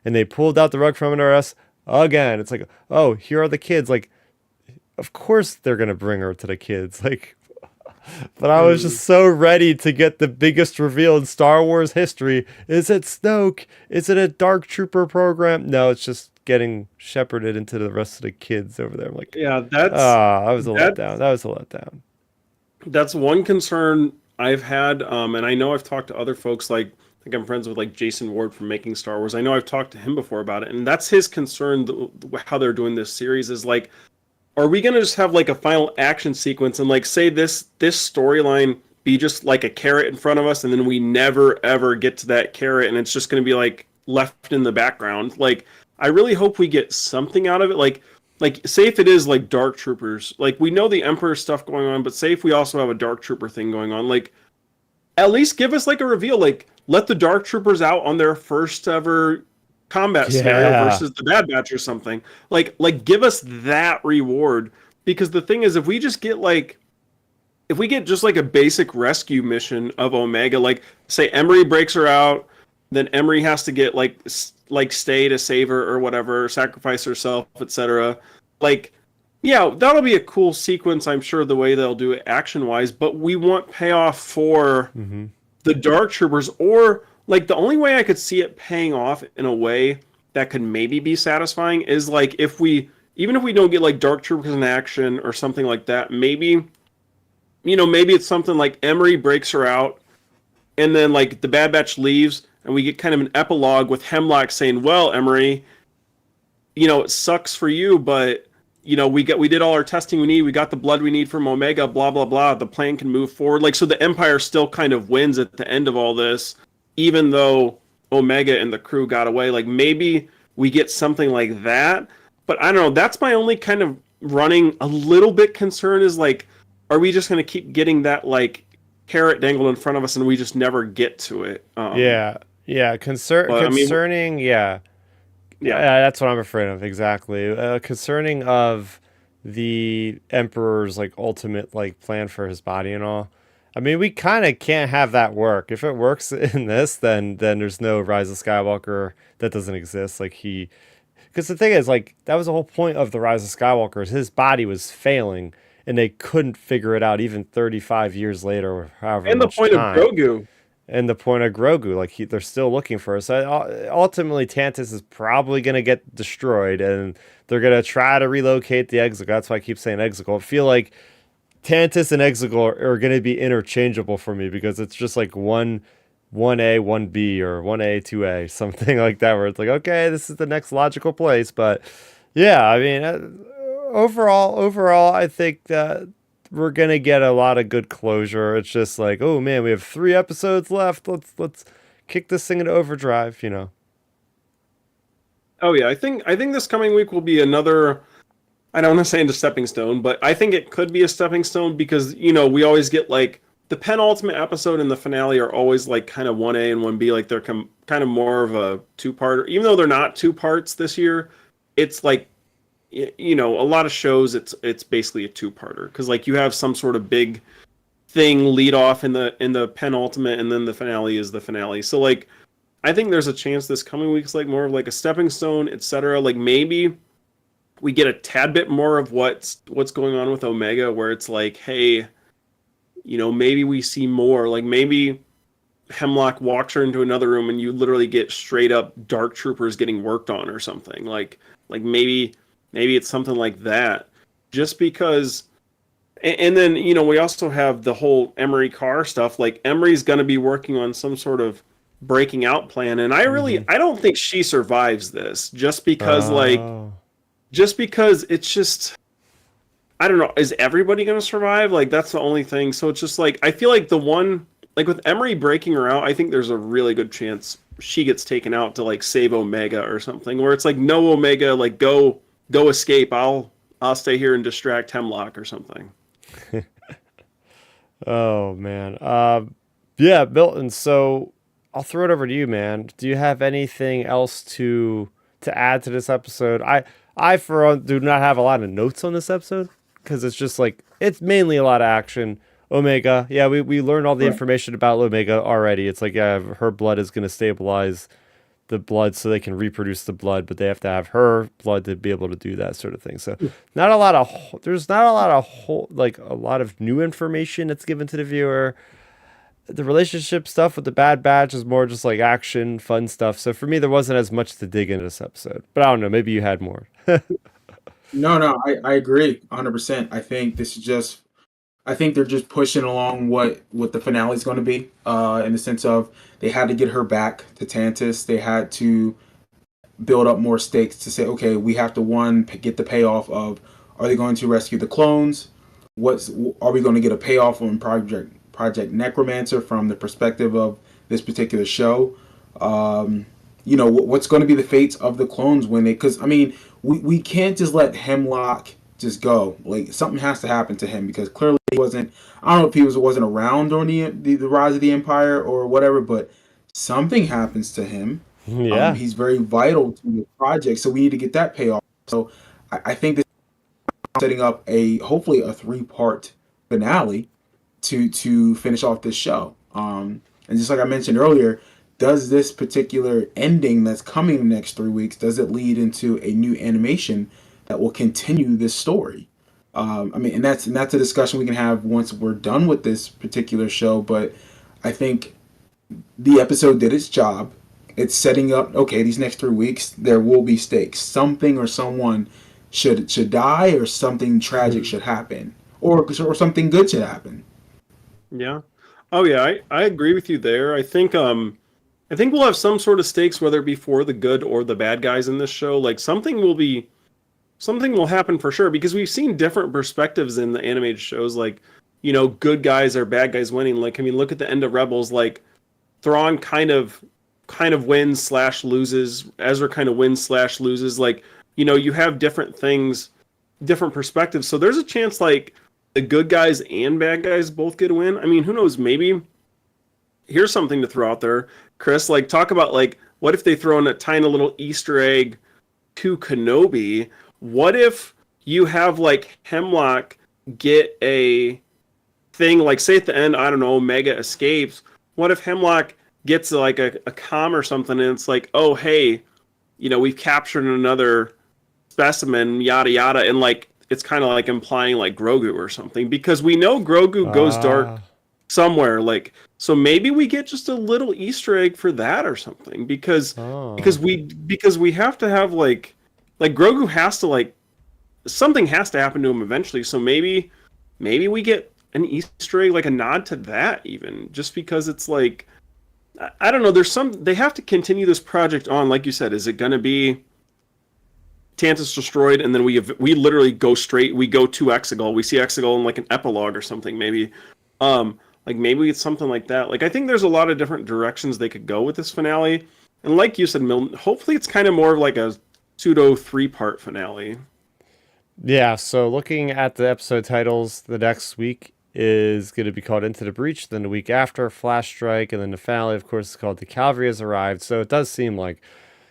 and they pulled out the rug from under us again. It's like, oh, here are the kids. Like, of course they're going to bring her to the kids. Like, but I was Mm. just so ready to get the biggest reveal in Star Wars history. Is it Snoke? Is it a Dark Trooper program? No, it's just getting shepherded into the rest of the kids over there. I'm like, Yeah, that's that was a that letdown. That was a letdown. that's one concern I've had, and I know I've talked to other folks. Like, I think I'm friends with like Jason Ward from Making Star Wars. I know I've talked to him before about it, and that's his concern. How they're doing this series is like, are we gonna just have like a final action sequence and like say this storyline be just like a carrot in front of us, and then we never ever get to that carrot, and it's just gonna be like left in the background? Like, I really hope we get something out of it. Like say if it is like Dark Troopers, like we know the Emperor stuff going on, but say if we also have a Dark Trooper thing going on, like at least give us like a reveal, like let the Dark Troopers out on their first ever combat scenario Yeah. versus the Bad Batch or something. Like give us that reward, because the thing is, if we get just like a basic rescue mission of Omega, like say Emery breaks her out, then Emery has to get like stay to save her or whatever, sacrifice herself, etc. Like, yeah, that'll be a cool sequence, I'm sure, the way they'll do it action wise. But we want payoff for Hmm. the Dark Troopers, or like the only way I could see it paying off in a way that could maybe be satisfying is like if we, even if we don't get like Dark Troopers in action or something like that, maybe, maybe it's something like Emery breaks her out, and then like the Bad Batch leaves, and we get kind of an epilogue with Hemlock saying, "Well, Emery, it sucks for you, but we did all our testing we need. We got the blood we need from Omega. Blah blah blah. The plan can move forward." Like, so the Empire still kind of wins at the end of all this, even though Omega and the crew got away. Like, maybe we get something like that. But I don't know. That's my only kind of running a little bit concern, is like, are we just going to keep getting that like carrot dangled in front of us and we just never get to it? Yeah. Yeah. But I mean, Concerning. Yeah. yeah. That's what I'm afraid of. Exactly. Concerning of the Emperor's like ultimate like plan for his body and all. I mean, we kind of can't have that work. If it works in this, then there's no Rise of Skywalker that doesn't exist. Like he, because the thing is, like that was the whole point of the Rise of Skywalker is his body was failing, and they couldn't figure it out even 35 years later, or however And the much point of time. Grogu. And the point of Grogu, like they're still looking for us. So ultimately, Tantus is probably going to get destroyed, and they're going to try to relocate the Exegol. That's why I keep saying Exegol. I feel like Tantus and Exegol are going to be interchangeable for me because it's just like one A, one B, or one A, two A, something like that. Where it's like, okay, this is the next logical place. But yeah, I mean, overall, I think that we're gonna get a lot of good closure. It's just like, oh man, we have 3 episodes left. Let's kick this thing into overdrive. You know? Oh yeah, I think this coming week will be another. I don't want to say into stepping stone, but I think it could be a stepping stone because we always get like the penultimate episode and the finale are always like kind of 1A and 1B, like they're kind of more of a two-parter. Even though they're not two parts this year, it's like a lot of shows it's basically a two-parter because like you have some sort of big thing lead off in the penultimate, and then the finale is the finale. So like I think there's a chance this coming week's like more of like a stepping stone, etc. Like maybe we get a tad bit more of what's going on with Omega, where it's like, hey, maybe we see more. Like maybe Hemlock walks her into another room and you literally get straight up dark troopers getting worked on or something. Like maybe it's something like that. Just because and then, we also have the whole Emery Carr stuff. Like Emery's going to be working on some sort of breaking out plan, and I don't think she survives this just because it's just, I don't know, is everybody going to survive? Like that's the only thing. So it's just like I feel like the one, like with Emery breaking her out, I think there's a really good chance she gets taken out to like save Omega or something, where it's like, no, Omega, like go escape. I'll stay here and distract Hemlock or something. Oh man. Yeah, Milton. So I'll throw it over to you, man. Do you have anything else to add to this episode? I for one do not have a lot of notes on this episode because it's just like it's mainly a lot of action. Omega, yeah, we learned all the information about Omega already. It's like, yeah, her blood is going to stabilize the blood so they can reproduce the blood, but they have to have her blood to be able to do that sort of thing. So there's not a lot of like a lot of new information that's given to the viewer. The relationship stuff with the Bad Batch is more just like action, fun stuff. So for me, there wasn't as much to dig into this episode, but I don't know, maybe you had more. No, I agree 100%. I think they're just pushing along what the finale is going to be, in the sense of they had to get her back to Tantus. They had to build up more stakes to say, okay, we have to get the payoff of, are they going to rescue the clones? Are we going to get a payoff on Project Necromancer from the perspective of this particular show? What's going to be the fates of the clones when because I mean, we can't just let Hemlock just go. Like something has to happen to him because clearly he wasn't. I don't know if he wasn't around during the rise of the Empire or whatever, but something happens to him. Yeah, he's very vital to the project, so we need to get that payoff. So I think this is setting up hopefully a 3-part finale to finish off this show. And just like I mentioned earlier, does this particular ending that's coming in the next 3 weeks, does it lead into a new animation that will continue this story? And that's a discussion we can have once we're done with this particular show. But I think the episode did its job. It's setting up, okay, these next 3 weeks, there will be stakes. Something or someone should die, or something tragic should happen, or something good should happen. Yeah. Oh yeah, I agree with you there. I think we'll have some sort of stakes, whether it be for the good or the bad guys in this show. Like something will happen for sure, because we've seen different perspectives in the animated shows, like, good guys or bad guys winning. Like, I mean, look at the end of Rebels, like Thrawn kind of wins / loses, Ezra kind of wins / loses. Like, you have different things, different perspectives. So there's a chance like the good guys and bad guys both get a win. I mean, who knows? Maybe here's something to throw out there, Chris. Like, talk about like, what if they throw in a tiny little Easter egg to Kenobi? What if you have like Hemlock get a thing, like say at the end, I don't know, Omega escapes. What if Hemlock gets like a comm or something, and it's like, oh hey, we've captured another specimen, yada yada, and like it's kind of like implying like Grogu or something, because we know Grogu goes dark somewhere. Like, so maybe we get just a little Easter egg for that or something, because we have to have like Grogu has to, like, something has to happen to him eventually. So maybe we get an Easter egg, like a nod to that, even just because it's like, I don't know. They have to continue this project on. Like you said, is it going to be Tantus destroyed, and then we literally go we go to Exegol. We see Exegol in like an epilogue or something, maybe. Like maybe it's something like that. Like, I think there's a lot of different directions they could go with this finale. And like you said, Milton, hopefully it's kind of more of like a pseudo 3-part finale. Yeah, so looking at the episode titles, the next week is going to be called Into the Breach, then the week after, Flash Strike, and then the finale, of course, is called The Cavalry Has Arrived. So it does seem like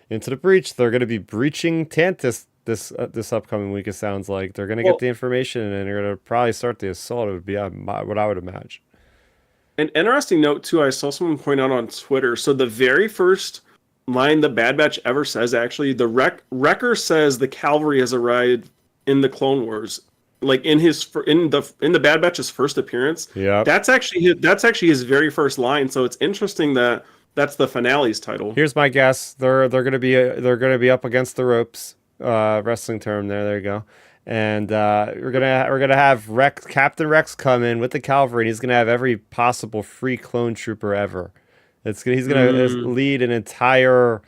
Into the Breach, they're going to be breaching Tantus this upcoming week, it sounds like. They're going to get the information, and then they're going to probably start the assault. It would be what I would imagine. An interesting note, too, I saw someone point out on Twitter. So the very first line the Bad Batch ever says, actually, the Wrecker says the cavalry has arrived in the Clone Wars. like in the Bad Batch's first appearance. Yeah. That's actually his very first line. So it's interesting that that's the finale's title. Here's my guess. They're gonna be up against the ropes. Wrestling term there. There you go. And we're gonna have Captain Rex come in with the cavalry, and he's gonna have every possible free clone trooper ever. He's gonna lead an entire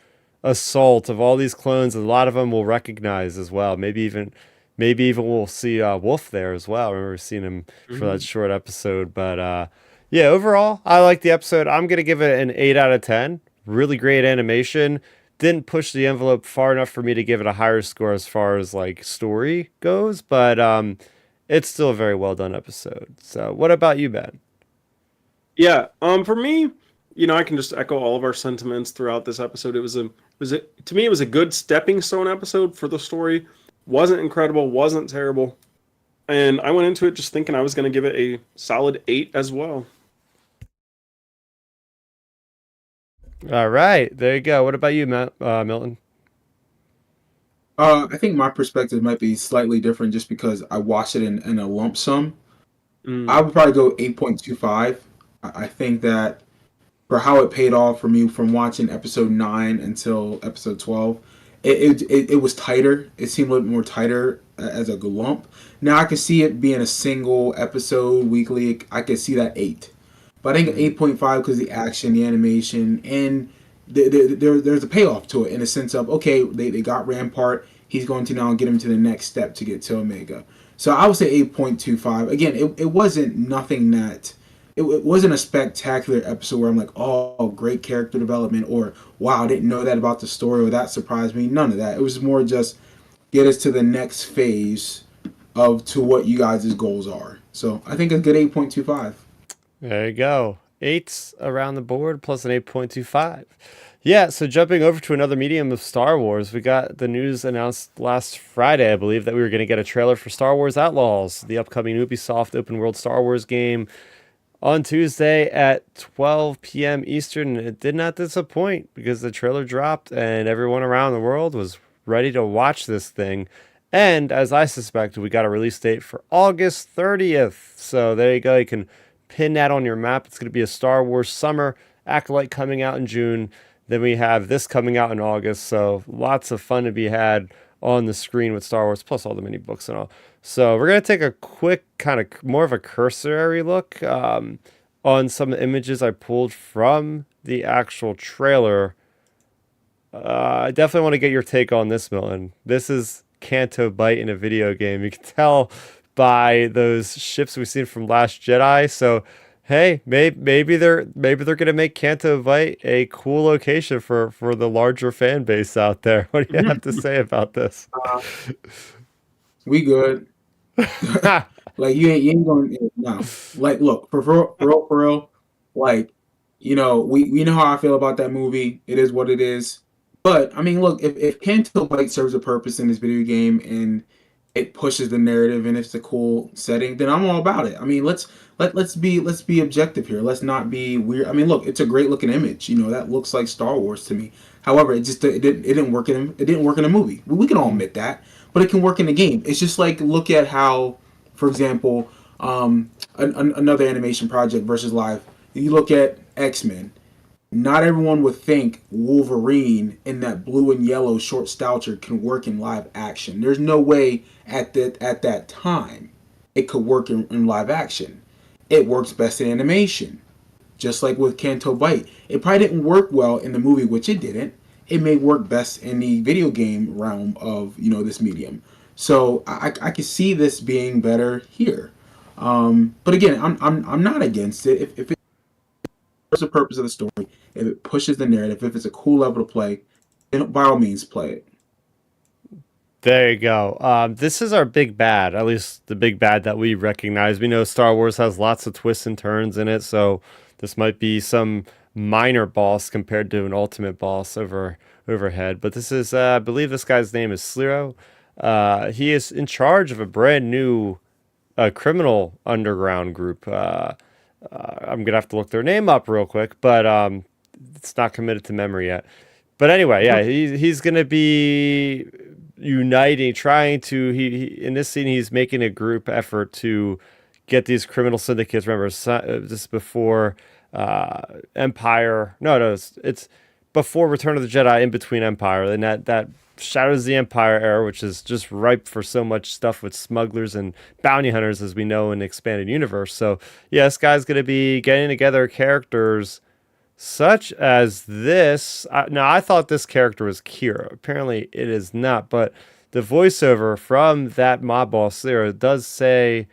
assault of all these clones, and a lot of them will recognize as well. Maybe even we'll see Wolf there as well. I remember seeing him for that short episode. But yeah, overall, I like the episode. I'm gonna give it an 8 out of 10. Really great animation. Didn't push the envelope far enough for me to give it a higher score as far as like story goes, but it's still a very well done episode. So, what about you, Ben? Yeah, for me, I can just echo all of our sentiments throughout this episode. To me, it was a good stepping stone episode for the story. Wasn't incredible, wasn't terrible, and I went into it just thinking I was going to give it a solid 8 as well. All right, there you go. What about you, Milton? I think my perspective might be slightly different just because I watched it in a lump sum. I would probably go 8.25. I think that for how it paid off for me from watching episode 9 until episode 12, it was tighter. It seemed a little bit more tighter as a lump. Now I could see it being a single episode weekly. I could see that 8. But I think 8.5 because the action, the animation, and there's a payoff to it in the sense of, okay, they got Rampart. He's going to now get him to the next step to get to Omega. So I would say 8.25. Again, it wasn't nothing that... It wasn't a spectacular episode where I'm like, oh, great character development, or wow, I didn't know that about the story, or that surprised me. None of that. It was more just get us to the next phase to what you guys' goals are. So I think a good 8.25. There you go. 8s around the board plus an 8.25. Yeah, so jumping over to another medium of Star Wars, we got the news announced last Friday, I believe, that we were going to get a trailer for Star Wars Outlaws, the upcoming Ubisoft open world Star Wars game, on Tuesday at 12 p.m. Eastern. It did not disappoint because the trailer dropped and everyone around the world was ready to watch this thing. And as I suspect, we got a release date for August 30th. So there you go. You can pin that on your map. It's going to be a Star Wars summer. Acolyte coming out in June. Then we have this coming out in August. So lots of fun to be had on the screen with Star Wars, plus all the mini books and all. So we're going to take a quick kind of more of a cursory look on some images I pulled from the actual trailer. I definitely want to get your take on this, Milton. This is Canto Bight in a video game. You can tell by those ships we've seen from Last Jedi. So, hey, maybe they're going to make Canto Bight a cool location for the larger fan base out there. What do you have to say about this? We good. Like you ain't going no. Like look, for real, like, we know how I feel about that movie. It is what it is. But I mean, look, if Canto Bight serves a purpose in this video game and it pushes the narrative and it's a cool setting, then I'm all about it. I mean, let's be objective here. Let's not be weird. I mean, look, it's a great looking image. That looks like Star Wars to me. However, it didn't work in a movie. We can all admit that, but it can work in the game. It's just like, look at how, for example, another animation project versus live. You look at X-Men. Not everyone would think Wolverine in that blue and yellow short stature can work in live action. There's no way at that time it could work in live action. It works best in animation. Just like with Canto Bight. It probably didn't work well in the movie, which it didn't. It may work best in the video game realm of, this medium. So I can see this being better here. But again, I'm not against it. If it serves the purpose of the story, if it pushes the narrative, if it's a cool level to play, then by all means play it. There you go. This is our big bad, at least the big bad that we recognize. We know Star Wars has lots of twists and turns in it, so this might be some minor boss compared to an ultimate boss overhead. But this is, I believe this guy's name is Sliro. He is in charge of a brand new criminal underground group. I'm gonna have to look their name up real quick, but it's not committed to memory yet. But anyway, yeah, he's gonna be uniting, trying to he in this scene he's making a group effort to get these criminal syndicates. Remember, this is before Empire. No, it's before Return of the Jedi. In between Empire, and that shadows the Empire era, which is just ripe for so much stuff with smugglers and bounty hunters, as we know in the expanded universe. So yeah, this guy's gonna be getting together characters such as this. Now, I thought this character was Kira. Apparently, it is not. But the voiceover from that mob boss there does say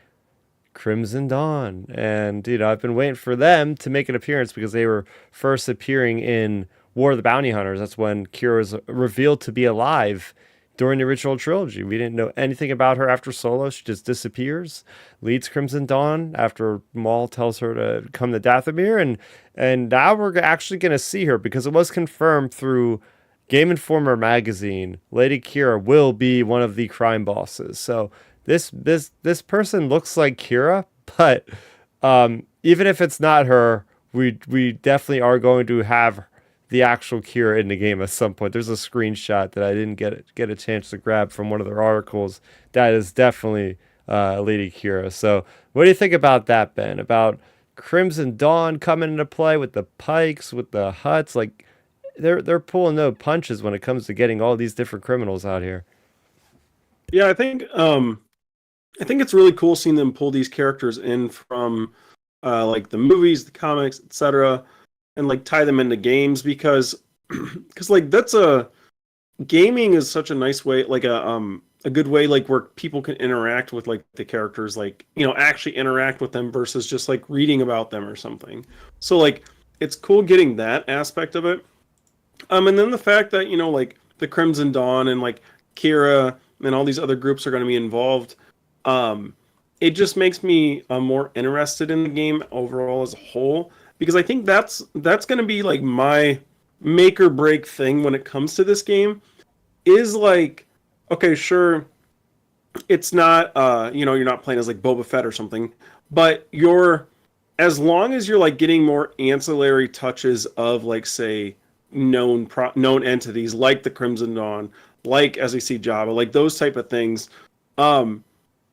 Crimson Dawn. And, I've been waiting for them to make an appearance because they were first appearing in War of the Bounty Hunters. That's when Kira was revealed to be alive during the original trilogy. We didn't know anything about her after Solo. She just disappears, leads Crimson Dawn after Maul tells her to come to Dathomir, and now we're actually going to see her because it was confirmed through Game Informer magazine. Lady Kira will be one of the crime bosses. So this person looks like Kira, but even if it's not her, we definitely are going to have the actual Kira in the game at some point. There's a screenshot that I didn't get a chance to grab from one of their articles. That is definitely Lady Kira. So what do you think about that, Ben? About Crimson Dawn coming into play with the Pikes, with the Hutts? Like they're pulling no punches when it comes to getting all these different criminals out here. Yeah, I think it's really cool seeing them pull these characters in from like the movies, the comics, etc., and like tie them into games because like gaming is such a nice way, like a good way, like where people can interact with like the characters, like actually interact with them versus just like reading about them or something. So like it's cool getting that aspect of it. And then the fact that like the Crimson Dawn and like Kira and all these other groups are going to be involved. It just makes me more interested in the game overall as a whole, because I think that's going to be like my make or break thing when it comes to this game. Is like, okay, sure, it's not you're not playing as like Boba Fett or something, but as long as you're like getting more ancillary touches of like say known entities like the Crimson Dawn, like as we see Jabba, like those type of things.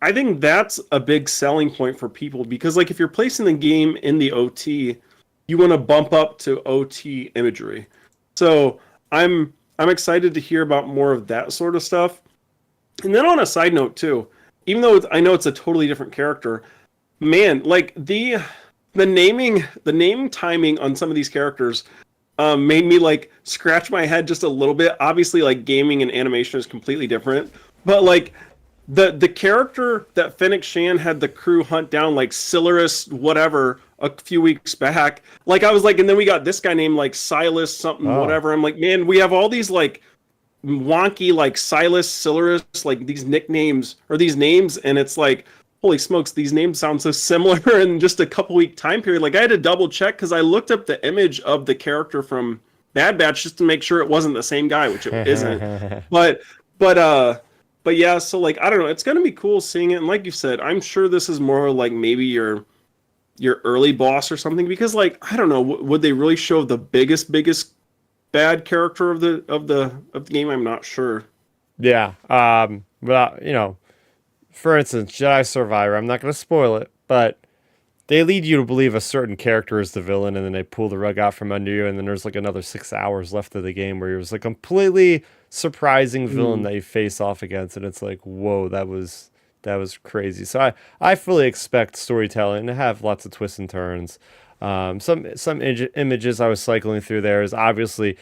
I think that's a big selling point for people because like if you're placing the game in the OT, you want to bump up to OT imagery. So I'm excited to hear about more of that sort of stuff. And then on a side note too, even though I know it's a totally different character, man, like the name timing on some of these characters made me like scratch my head just a little bit. Obviously, like gaming and animation is completely different, but like the character that Fennec Shan had the crew hunt down, like Silarus whatever, a few weeks back, like I was like, and then we got this guy named like Silas something whatever. I'm like, man, we have all these like wonky like Silas, Silarus, like these nicknames or these names, and it's like, holy smokes, these names sound so similar in just a couple week time period. Like I had to double check because I looked up the image of the character from Bad Batch just to make sure it wasn't the same guy, which it isn't. But yeah, so like I don't know, it's gonna be cool seeing it. And like you said, I'm sure this is more like maybe your early boss or something, because like I don't know, would they really show the biggest bad character of the game? I'm not sure. Yeah. But for instance, Jedi Survivor, I'm not going to spoil it, but they lead you to believe a certain character is the villain, and then they pull the rug out from under you, and then there's like another 6 hours left of the game where there's a completely surprising villain that you face off against, and it's like, whoa, that was crazy. So I fully expect storytelling to have lots of twists and turns. Some images I was cycling through there is obviously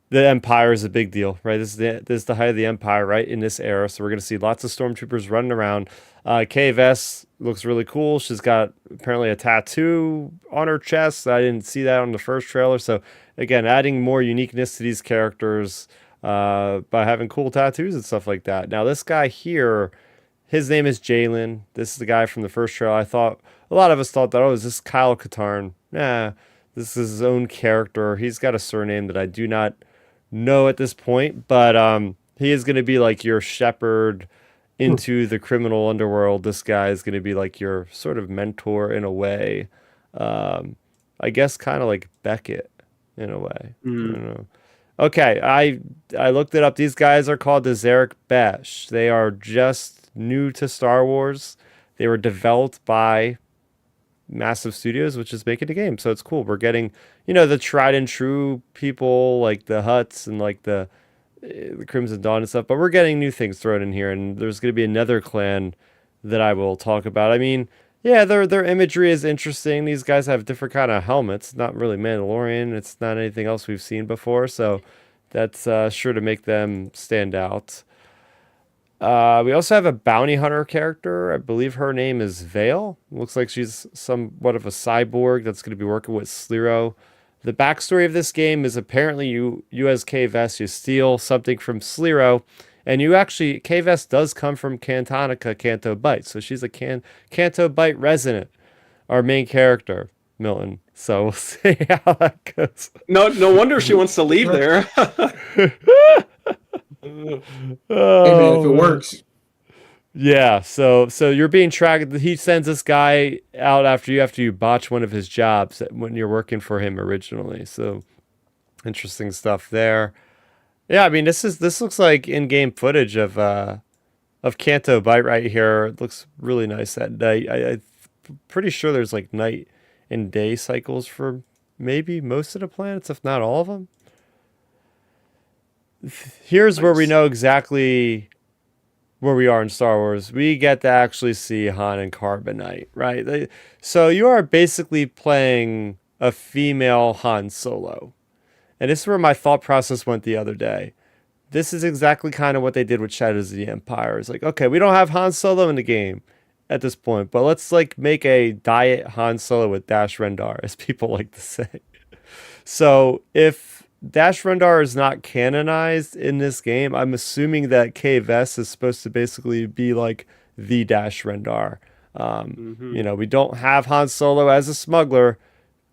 the Empire is a big deal, right? This is the height of the Empire, right, in this era. So we're going to see lots of stormtroopers running around. KVS looks really cool. She's got apparently a tattoo on her chest. I didn't see that on the first trailer. So again, adding more uniqueness to these characters by having cool tattoos and stuff like that. Now this guy here, his name is Jalen. This is the guy from the first trailer. A lot of us thought that, is this Kyle Katarn? Nah, this is his own character. He's got a surname that I do not know at this point, but he is going to be like your shepherd into the criminal underworld. This guy is going to be like your sort of mentor in a way. I guess kind of like Beckett in a way. I don't know. Okay, I looked it up. These guys are called the Zarek Bash. They are just new to Star Wars. They were developed by massive studios, which is making a game. So it's cool. We're getting, the tried and true people like the Hutts and like the Crimson Dawn and stuff, but we're getting new things thrown in here, and there's going to be another clan that I will talk about. I mean, yeah, their imagery is interesting. These guys have different kind of helmets. Not really Mandalorian. It's not anything else we've seen before, so that's sure to make them stand out. We also have a bounty hunter character. I believe her name is Vale. Looks like she's somewhat of a cyborg that's going to be working with Sliro. The backstory of this game is apparently you as K-Vest, you steal something from Sliro, and K-Vest does come from Cantonica Canto Bight, so she's a Canto Bight resident, our main character, Milton. So we'll see how that goes. No wonder she wants to leave there. Hey man, if it works. Yeah, so you're being tracked. He sends this guy out after you botch one of his jobs when you're working for him originally. So interesting stuff there. Yeah, I mean this looks like in-game footage of Canto Bight right here. It looks really nice at night. I'm pretty sure there's like night and day cycles for maybe most of the planets, if not all of them. Here's where we know exactly where we are in Star Wars. We get to actually see Han and Carbonite, right? So you are basically playing a female Han Solo. And this is where my thought process went the other day. This is exactly kind of what they did with Shadows of the Empire. It's like, okay, we don't have Han Solo in the game at this point, but let's like make a diet Han Solo with Dash Rendar, as people like to say. So if Dash Rendar is not canonized in this game, I'm assuming that K-Vest is supposed to basically be like the Dash Rendar. We don't have Han Solo as a smuggler,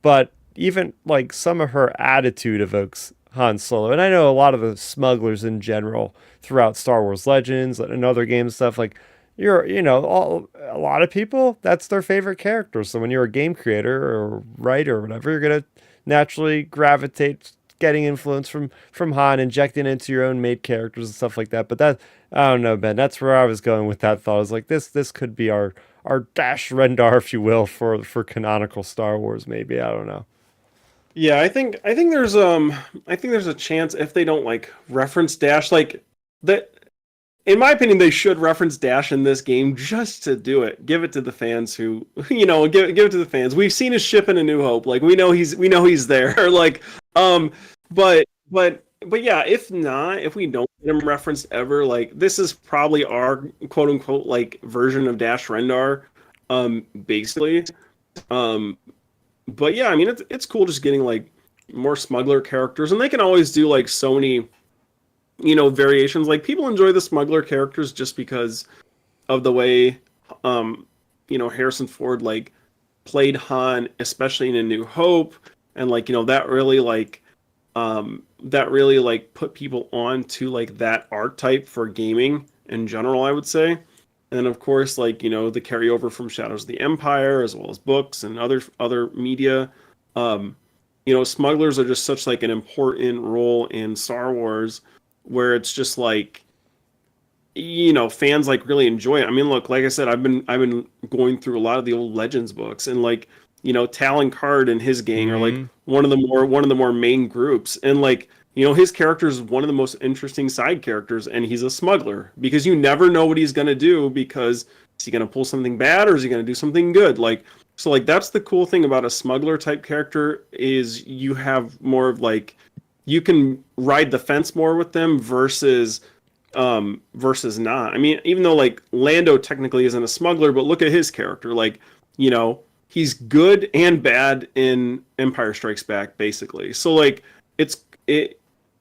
but even like some of her attitude evokes Han Solo. And I know a lot of the smugglers in general throughout Star Wars Legends and other game stuff, like a lot of people, that's their favorite character. So when you're a game creator or writer or whatever, you're going to naturally gravitate getting influence from Han, injecting into your own made characters and stuff like that. But that, I don't know, Ben, that's where I was going with that thought. I was like, this could be our Dash Rendar, if you will, for canonical Star Wars, maybe. I don't know. Yeah, I think there's a chance if they don't like reference Dash, like that. In my opinion, they should reference Dash in this game just to do it. Give it to the fans who, give it to the fans. We've seen his ship in A New Hope. Like we know he's there. Like, but yeah, if not, if we don't get him referenced ever, like this is probably our quote unquote like version of Dash Rendar, basically. But yeah, I mean it's cool just getting like more smuggler characters, and they can always do like so many variations. Like people enjoy the smuggler characters just because of the way Harrison Ford like played Han, especially in A New Hope, and like that really put people on to like that archetype for gaming in general, I would say. And then of course like the carryover from Shadows of the Empire as well as books and other media. Smugglers are just such like an important role in Star Wars, where it's just like fans like really enjoy it. I mean, look, like I said, I've been going through a lot of the old Legends books, and like Talon Card and his gang are like one of the more main groups, and like his character is one of the most interesting side characters, and he's a smuggler because you never know what he's gonna do, because is he gonna pull something bad or is he gonna do something good? Like, so like that's the cool thing about a smuggler type character, is you have more of like, you can ride the fence more with them versus not. I mean, even though like Lando technically isn't a smuggler, but look at his character. Like, he's good and bad in Empire Strikes Back, basically. So like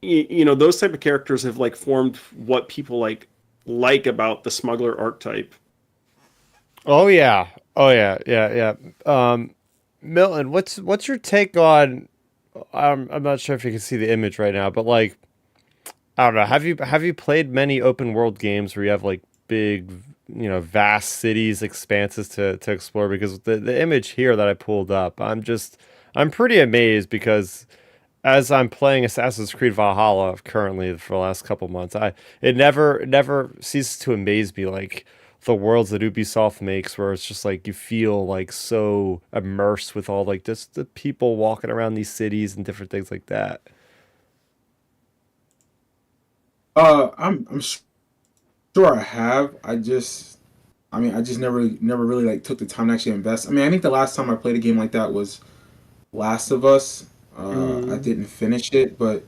those type of characters have like formed what people like about the smuggler archetype. Oh yeah. Yeah. Milton, what's your take on? I'm not sure if you can see the image right now, but like, I don't know. Have you played many open world games where you have like big, vast cities, expanses to explore? Because the image here that I pulled up, I'm pretty amazed, because as I'm playing Assassin's Creed Valhalla currently for the last couple months, it never ceases to amaze me, like the worlds that Ubisoft makes, where it's just like you feel like so immersed with all like just the people walking around these cities and different things like that. I'm sure I have. I just never really like took the time to actually invest. I mean, I think the last time I played a game like that was Last of Us. I Mm, didn't finish it, but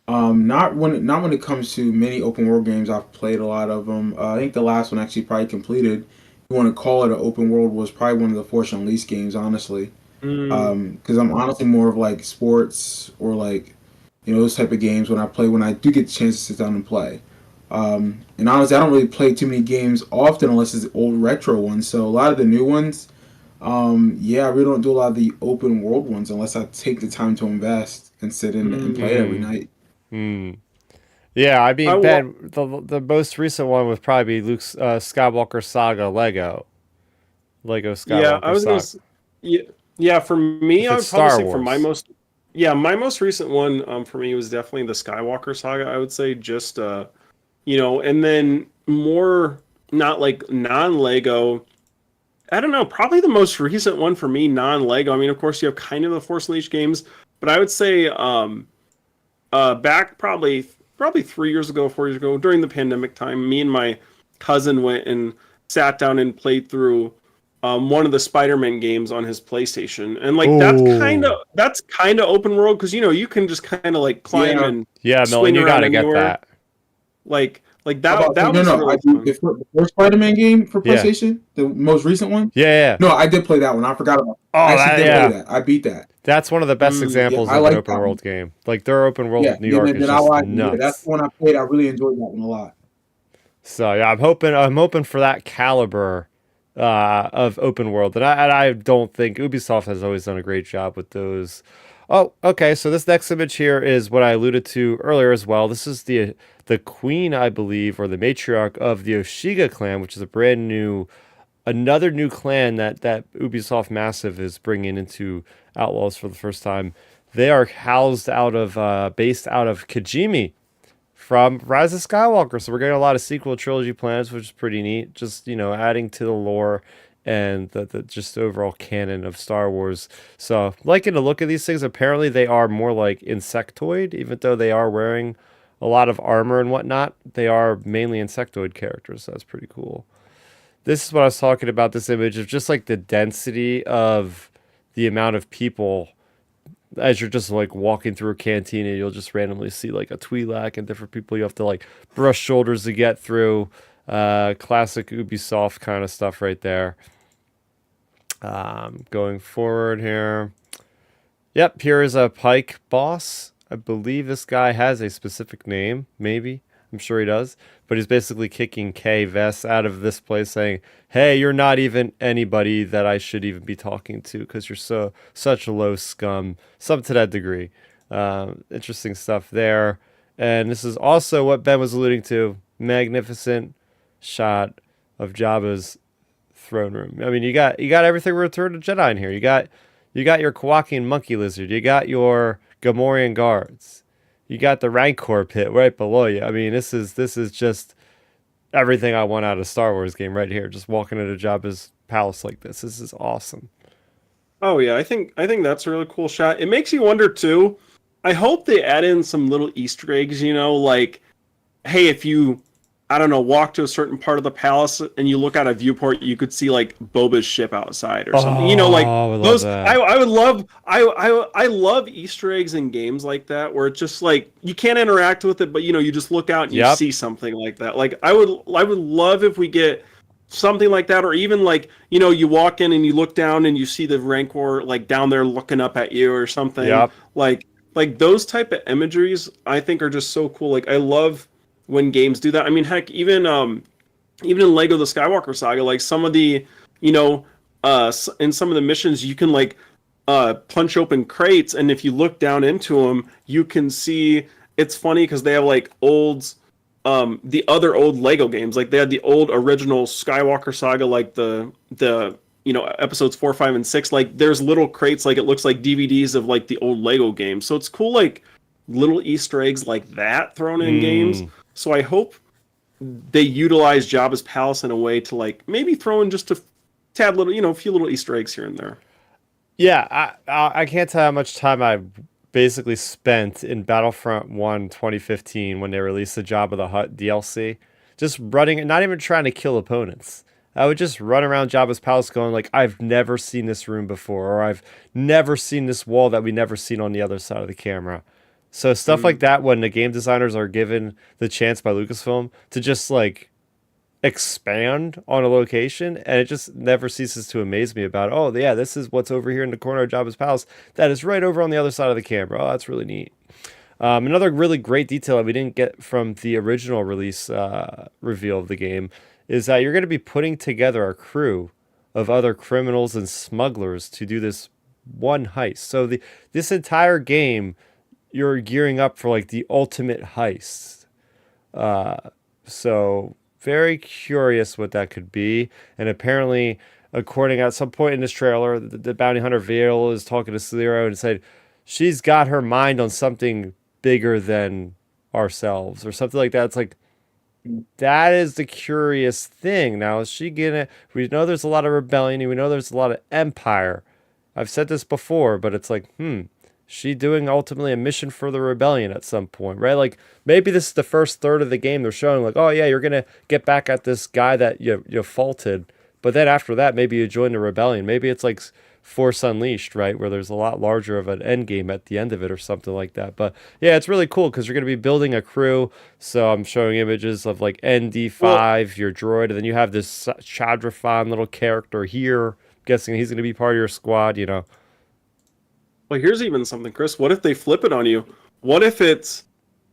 not when it comes to many open world games. I've played a lot of them. I think the last one actually probably completed. If you want to call it an open world, was probably one of the Force Unleashed games, honestly. mm, Because I'm honestly more of like sports or like those type of games when I play when I do get the chance to sit down and play. And honestly, I don't really play too many games often unless it's old retro ones. So a lot of the new ones, yeah, I really don't do a lot of the open world ones unless I take the time to invest and sit in and mm. play it every Hmm. night. Hmm. Yeah, I I mean, wa- Ben, the most recent one would probably be Luke's Skywalker Saga Lego yeah, I Skywalker was gonna. Saga. Yeah, yeah. For me, If I it's would probably Star say for my Wars. most, yeah, my most recent one, for me was definitely the Skywalker saga. I would say just, and then more not like non-Lego. I don't know, probably the most recent one for me, non-Lego. I mean, of course, you have kind of the Force Unleashed games, but I would say, back probably 3 years ago, 4 years ago, during the pandemic time, me and my cousin went and sat down and played through one of the Spider-Man games on his PlayStation, and like Oh, that's kind of open world because you can just kind of like climb Yeah. and yeah, Milton, swing you around gotta get anywhere. that. Like How that about that no was no? I really do fun. the first Spider-Man game for Yeah, PlayStation, the most recent one. yeah, yeah. No, I did play that one. I forgot about. I Oh, actually that did play yeah. that. I beat that. That's one of the best Mm, Yeah, examples I of an like open that one. world game. Like their open world Yeah, with New yeah. York Then, is then I just lied. Yeah, that's nuts. the one I played. I really enjoyed that one a lot. So yeah, I'm hoping for that caliber of open world, and I don't think Ubisoft has always done a great job with those. Oh, okay. So this next image here is what I alluded to earlier as well. This is the queen, I believe, or the matriarch of the Oshiga clan, which is another new clan that Ubisoft Massive is bringing into Outlaws for the first time. They are based out of Kajimi from Rise of Skywalker. So we're getting a lot of sequel trilogy plans, which is pretty neat. Just, adding to the lore and the just overall canon of Star Wars. So liking to look at these things. Apparently they are more like insectoid, even though they are wearing a lot of armor and whatnot. They are mainly insectoid characters. So that's pretty cool. This is what I was talking about, this image of just like the density of the amount of people as you're just like walking through a canteen and you'll just randomly see like a Twi'lek and different people you have to like brush shoulders to get through. Classic Ubisoft kind of stuff right there. Going forward here. Yep, here is a Pike boss. I believe this guy has a specific name, maybe. I'm sure he does. But he's basically kicking K Vess out of this place saying, "Hey, you're not even anybody that I should even be talking to because you're such a low scum." Some to that degree. Interesting stuff there. And this is also what Ben was alluding to. Magnificent shot of Jabba's throne room. I mean, you got everything Return to Jedi in here. You got your Kowakian monkey lizard. You got your Gamorrean guards. You got the Rancor pit right below you. I mean, this is just everything I want out of a Star Wars game right here. Just walking into Jabba's palace like this. This is awesome. Oh yeah, I think that's a really cool shot. It makes you wonder too. I hope they add in some little Easter eggs, like, hey, if you, I don't know, walk to a certain part of the palace and you look out a viewport, you could see like Boba's ship outside or something. Like Oh, I love those. that. I would love. I love Easter eggs in games like that where it's just like you can't interact with it, but you just look out and you Yep. see something like that. Like I would love if we get something like that, or even like you walk in and you look down and you see the Rancor like down there looking up at you or something Yep. like those type of imageries I think are just so cool. Like I love when games do that. I mean, heck, even in Lego the Skywalker Saga, like some of the, you know, in some of the missions, you can like punch open crates, and if you look down into them, you can see. It's funny because they have like the other old Lego games. Like they had the old original Skywalker Saga, like the episodes 4, 5, and 6, like there's little crates, like it looks like DVDs of like the old Lego games. So it's cool, like little Easter eggs like that thrown in games. So I hope they utilize Jabba's palace in a way to like maybe throw in just a tad little, a few little Easter eggs here and there. Yeah, I can't tell how much time I basically spent in Battlefront 1 2015 when they released the Jabba the Hutt DLC. Just running, not even trying to kill opponents. I would just run around Jabba's palace going like, I've never seen this room before, or I've never seen this wall that we never seen on the other side of the camera. So stuff like that, when the game designers are given the chance by Lucasfilm to just like expand on a location, and it just never ceases to amaze me about, oh yeah, this is what's over here in the corner of Jabba's palace that is right over on the other side of the camera. Oh, that's really neat. Another really great detail that we didn't get from the original release reveal of the game is that you're going to be putting together a crew of other criminals and smugglers to do this one heist. So this entire game, you're gearing up for like the ultimate heist. So very curious what that could be. And apparently, according at some point in this trailer, the bounty hunter Veil is talking to Celero and said she's got her mind on something bigger than ourselves or something like that. It's like, that is the curious thing. Now, is she gonna? We know there's a lot of rebellion. And we know there's a lot of empire. I've said this before, but it's like, she doing ultimately a mission for the rebellion at some point, right? Like maybe this is the first third of the game they're showing, like, oh yeah, you're gonna get back at this guy that you faulted, but then after that, maybe you join the rebellion. Maybe it's like Force Unleashed, right, where there's a lot larger of an end game at the end of it or something like that. But yeah, it's really cool because you're gonna be building a crew. So I'm showing images of like ND5, your droid, and then you have this Chadrafan little character here. I'm guessing he's gonna be part of your squad, Well, here's even something, Chris. What if they flip it on you? What if it's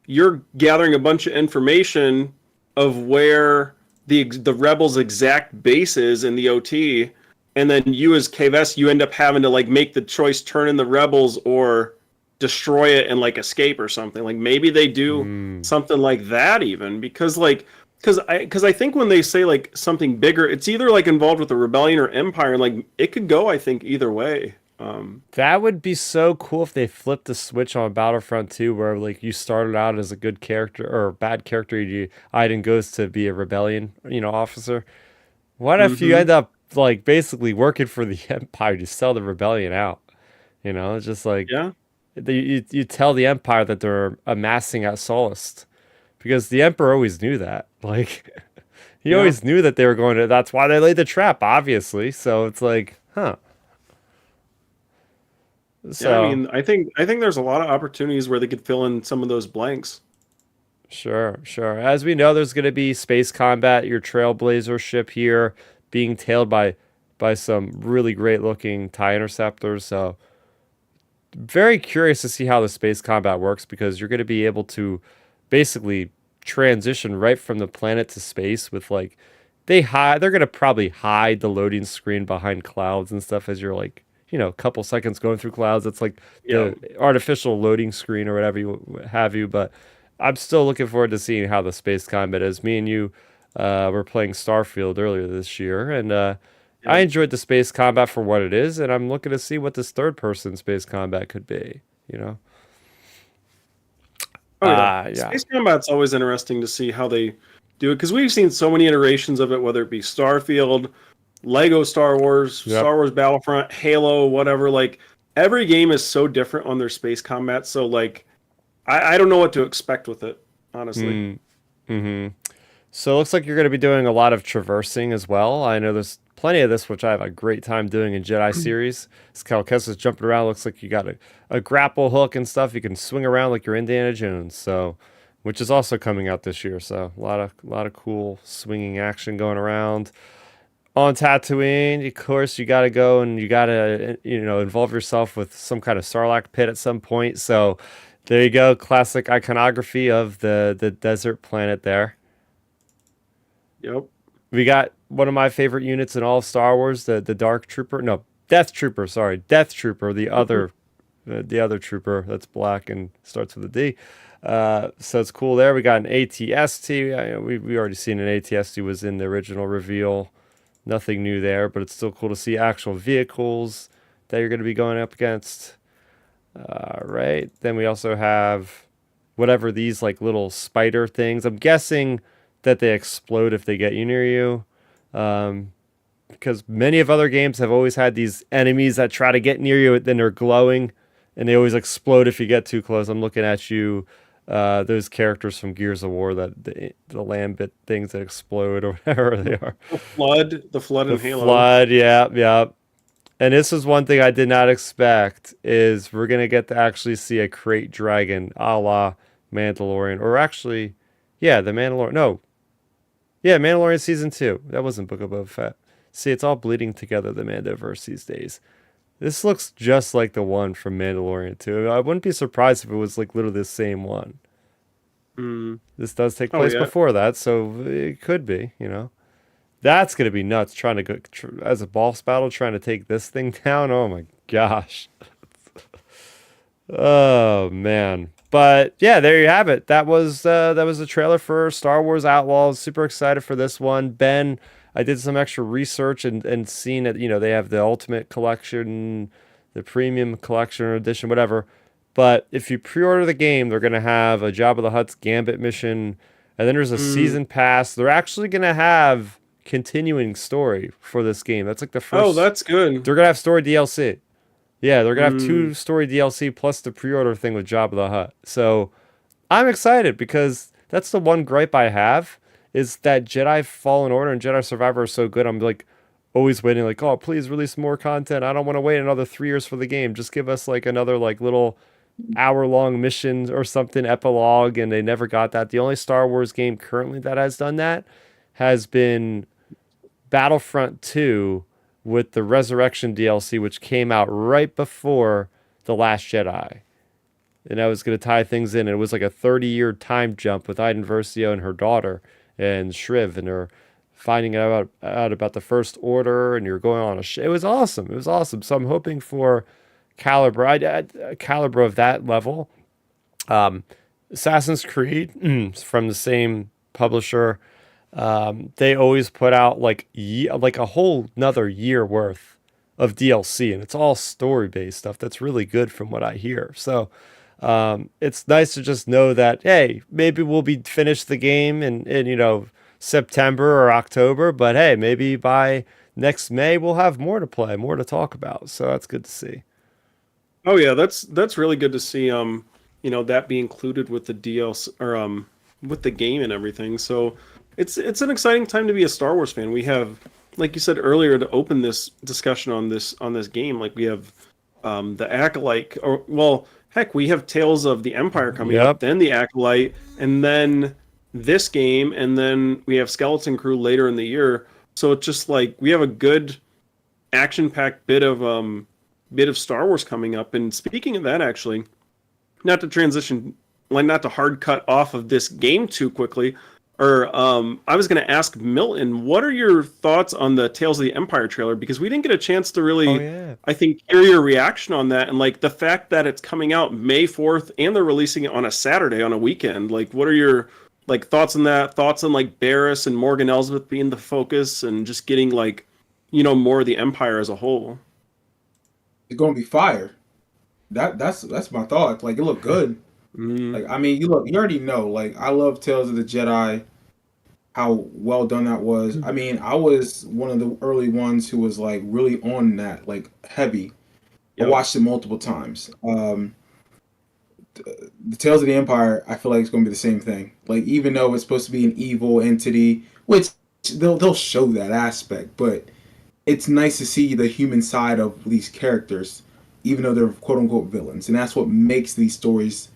you're gathering a bunch of information of where the rebels' exact base is in the OT, and then you as KVS, you end up having to like make the choice, turn in the rebels or destroy it and like escape or something. Like maybe they do something like that even because I think when they say like something bigger, it's either like involved with the rebellion or empire. Like it could go, I think, either way. That would be so cool if they flipped the switch on Battlefront 2 where like you started out as a good character or a bad character, Iden goes to be a rebellion, officer. What if you end up like basically working for the Empire to sell the rebellion out? It's just like you tell the Empire that they're amassing at Solist because the Emperor always knew that. Like he always knew that they were going to. That's why they laid the trap, obviously. So it's like, huh. So, yeah, I mean, I think there's a lot of opportunities where they could fill in some of those blanks. Sure. As we know, there's going to be space combat. Your Trailblazer ship here being tailed by some really great looking TIE interceptors. So, very curious to see how the space combat works because you're going to be able to basically transition right from the planet to space with like they're going to probably hide the loading screen behind clouds and stuff as you're like a couple seconds going through clouds. It's like the artificial loading screen or whatever you have you. But I'm still looking forward to seeing how the space combat is. Me and you were playing Starfield earlier this year, and I enjoyed the space combat for what it is, and I'm looking to see what this third-person space combat could be. Space combat's always interesting to see how they do it because we've seen so many iterations of it, whether it be Starfield, Lego Star Wars, Star Wars Battlefront, Halo, whatever. Like every game is so different on their space combat. So like, I don't know what to expect with it, honestly. So it looks like you're going to be doing a lot of traversing as well. I know there's plenty of this, which I have a great time doing in Jedi series. This Calcessa's jumping around. Looks like you got a grapple hook and stuff. You can swing around like you're Indiana Jones. So, which is also coming out this year. So a lot of cool swinging action going around. On Tatooine, of course, you got to go and you got to, involve yourself with some kind of Sarlacc pit at some point. So there you go. Classic iconography of the desert planet there. Yep. We got one of my favorite units in all of Star Wars, the Dark Trooper. No, Death Trooper. Sorry. Death Trooper, the other trooper that's black and starts with a D. So it's cool there. We got an ATST. We already seen an ATST was in the original reveal. Nothing new there, but it's still cool to see actual vehicles that you're going to be going up against. Right. Then we also have whatever these like little spider things. I'm guessing that they explode if they get you near you. Because many of other games have always had these enemies that try to get near you, then they're glowing, and they always explode if you get too close. I'm looking at you, those characters from Gears of War, that the lambit things that explode or whatever they are. The flood The in Halo. flood, yeah, yeah. And this is one thing I did not expect is we're gonna get to actually see a crate dragon a la Mandalorian, or actually, yeah, the Mandalorian. No, yeah, Mandalorian season 2. That wasn't Book of Boba Fett. See, it's all bleeding together, the Mandoverse these days. This looks just like the one from Mandalorian 2. I wouldn't be surprised if it was like literally the same one. Mm. This does take Oh, place yeah. before that, so it could be, That's going to be nuts trying to go as a boss battle, trying to take this thing down. Oh my gosh. Oh man. But yeah, there you have it. That was the trailer for Star Wars Outlaws. Super excited for this one. Ben, I did some extra research and seen it, they have the Ultimate Collection, the Premium Collection or Edition, whatever. But if you pre-order the game, they're going to have a Jabba the Hutt's Gambit mission, and then there's a season pass. They're actually going to have continuing story for this game. That's like the first. Oh, that's good. They're going to have story DLC. Yeah, they're going to have 2 story DLC plus the pre-order thing with Jabba the Hutt. So I'm excited because that's the one gripe I have is that Jedi Fallen Order and Jedi Survivor are so good. I'm like always waiting, like, oh, please release more content. I don't want to wait another 3 years for the game. Just give us like another like little hour-long mission or something, epilogue, and they never got that. The only Star Wars game currently that has done that has been Battlefront 2 with the Resurrection DLC, which came out right before The Last Jedi. And I was going to tie things in. It was like a 30-year time jump with Iden Versio and her daughter and Shriv, and her finding out about the First Order, and you're going on a it was awesome. It was awesome. So I'm hoping for caliber of that level. Assassin's Creed from the same publisher. They always put out like a whole another year worth of DLC, and it's all story based stuff that's really good from what I hear. So it's nice to just know that, hey, maybe we'll be finished the game in September or October, but hey, maybe by next May we'll have more to play, more to talk about. So that's good to see. Oh yeah, that's really good to see. That be included with the DLC or with the game and everything. So it's an exciting time to be a Star Wars fan. We have, like you said earlier, to open this discussion on this game. Like we have the Acolyte, or well, heck, we have Tales of the Empire coming up, then the Acolyte, and then this game, and then we have Skeleton Crew later in the year. So it's just like we have a good action-packed bit of Star Wars coming up. And speaking of that, actually, not to hard cut off of this game too quickly, I was going to ask Milton, what are your thoughts on the Tales of the Empire trailer? Because we didn't get a chance to really, I think, hear your reaction on that, and like the fact that it's coming out May 4th and they're releasing it on a Saturday on a weekend. Like, what are your like thoughts on that? Thoughts on like Barriss and Morgan Elsbeth being the focus and just getting like, more of the Empire as a whole? It's gonna be fire. That's my thought. Like, it looked good. Like, I mean, you already know. Like, I love Tales of the Jedi. How well done that was. I mean, I was one of the early ones who was like really on that, like heavy. I watched it multiple times. The Tales of the Empire, I feel like it's gonna be the same thing. Like, even though it's supposed to be an evil entity, which they'll show that aspect, but it's nice to see the human side of these characters, even though they're quote unquote villains, and that's what makes these stories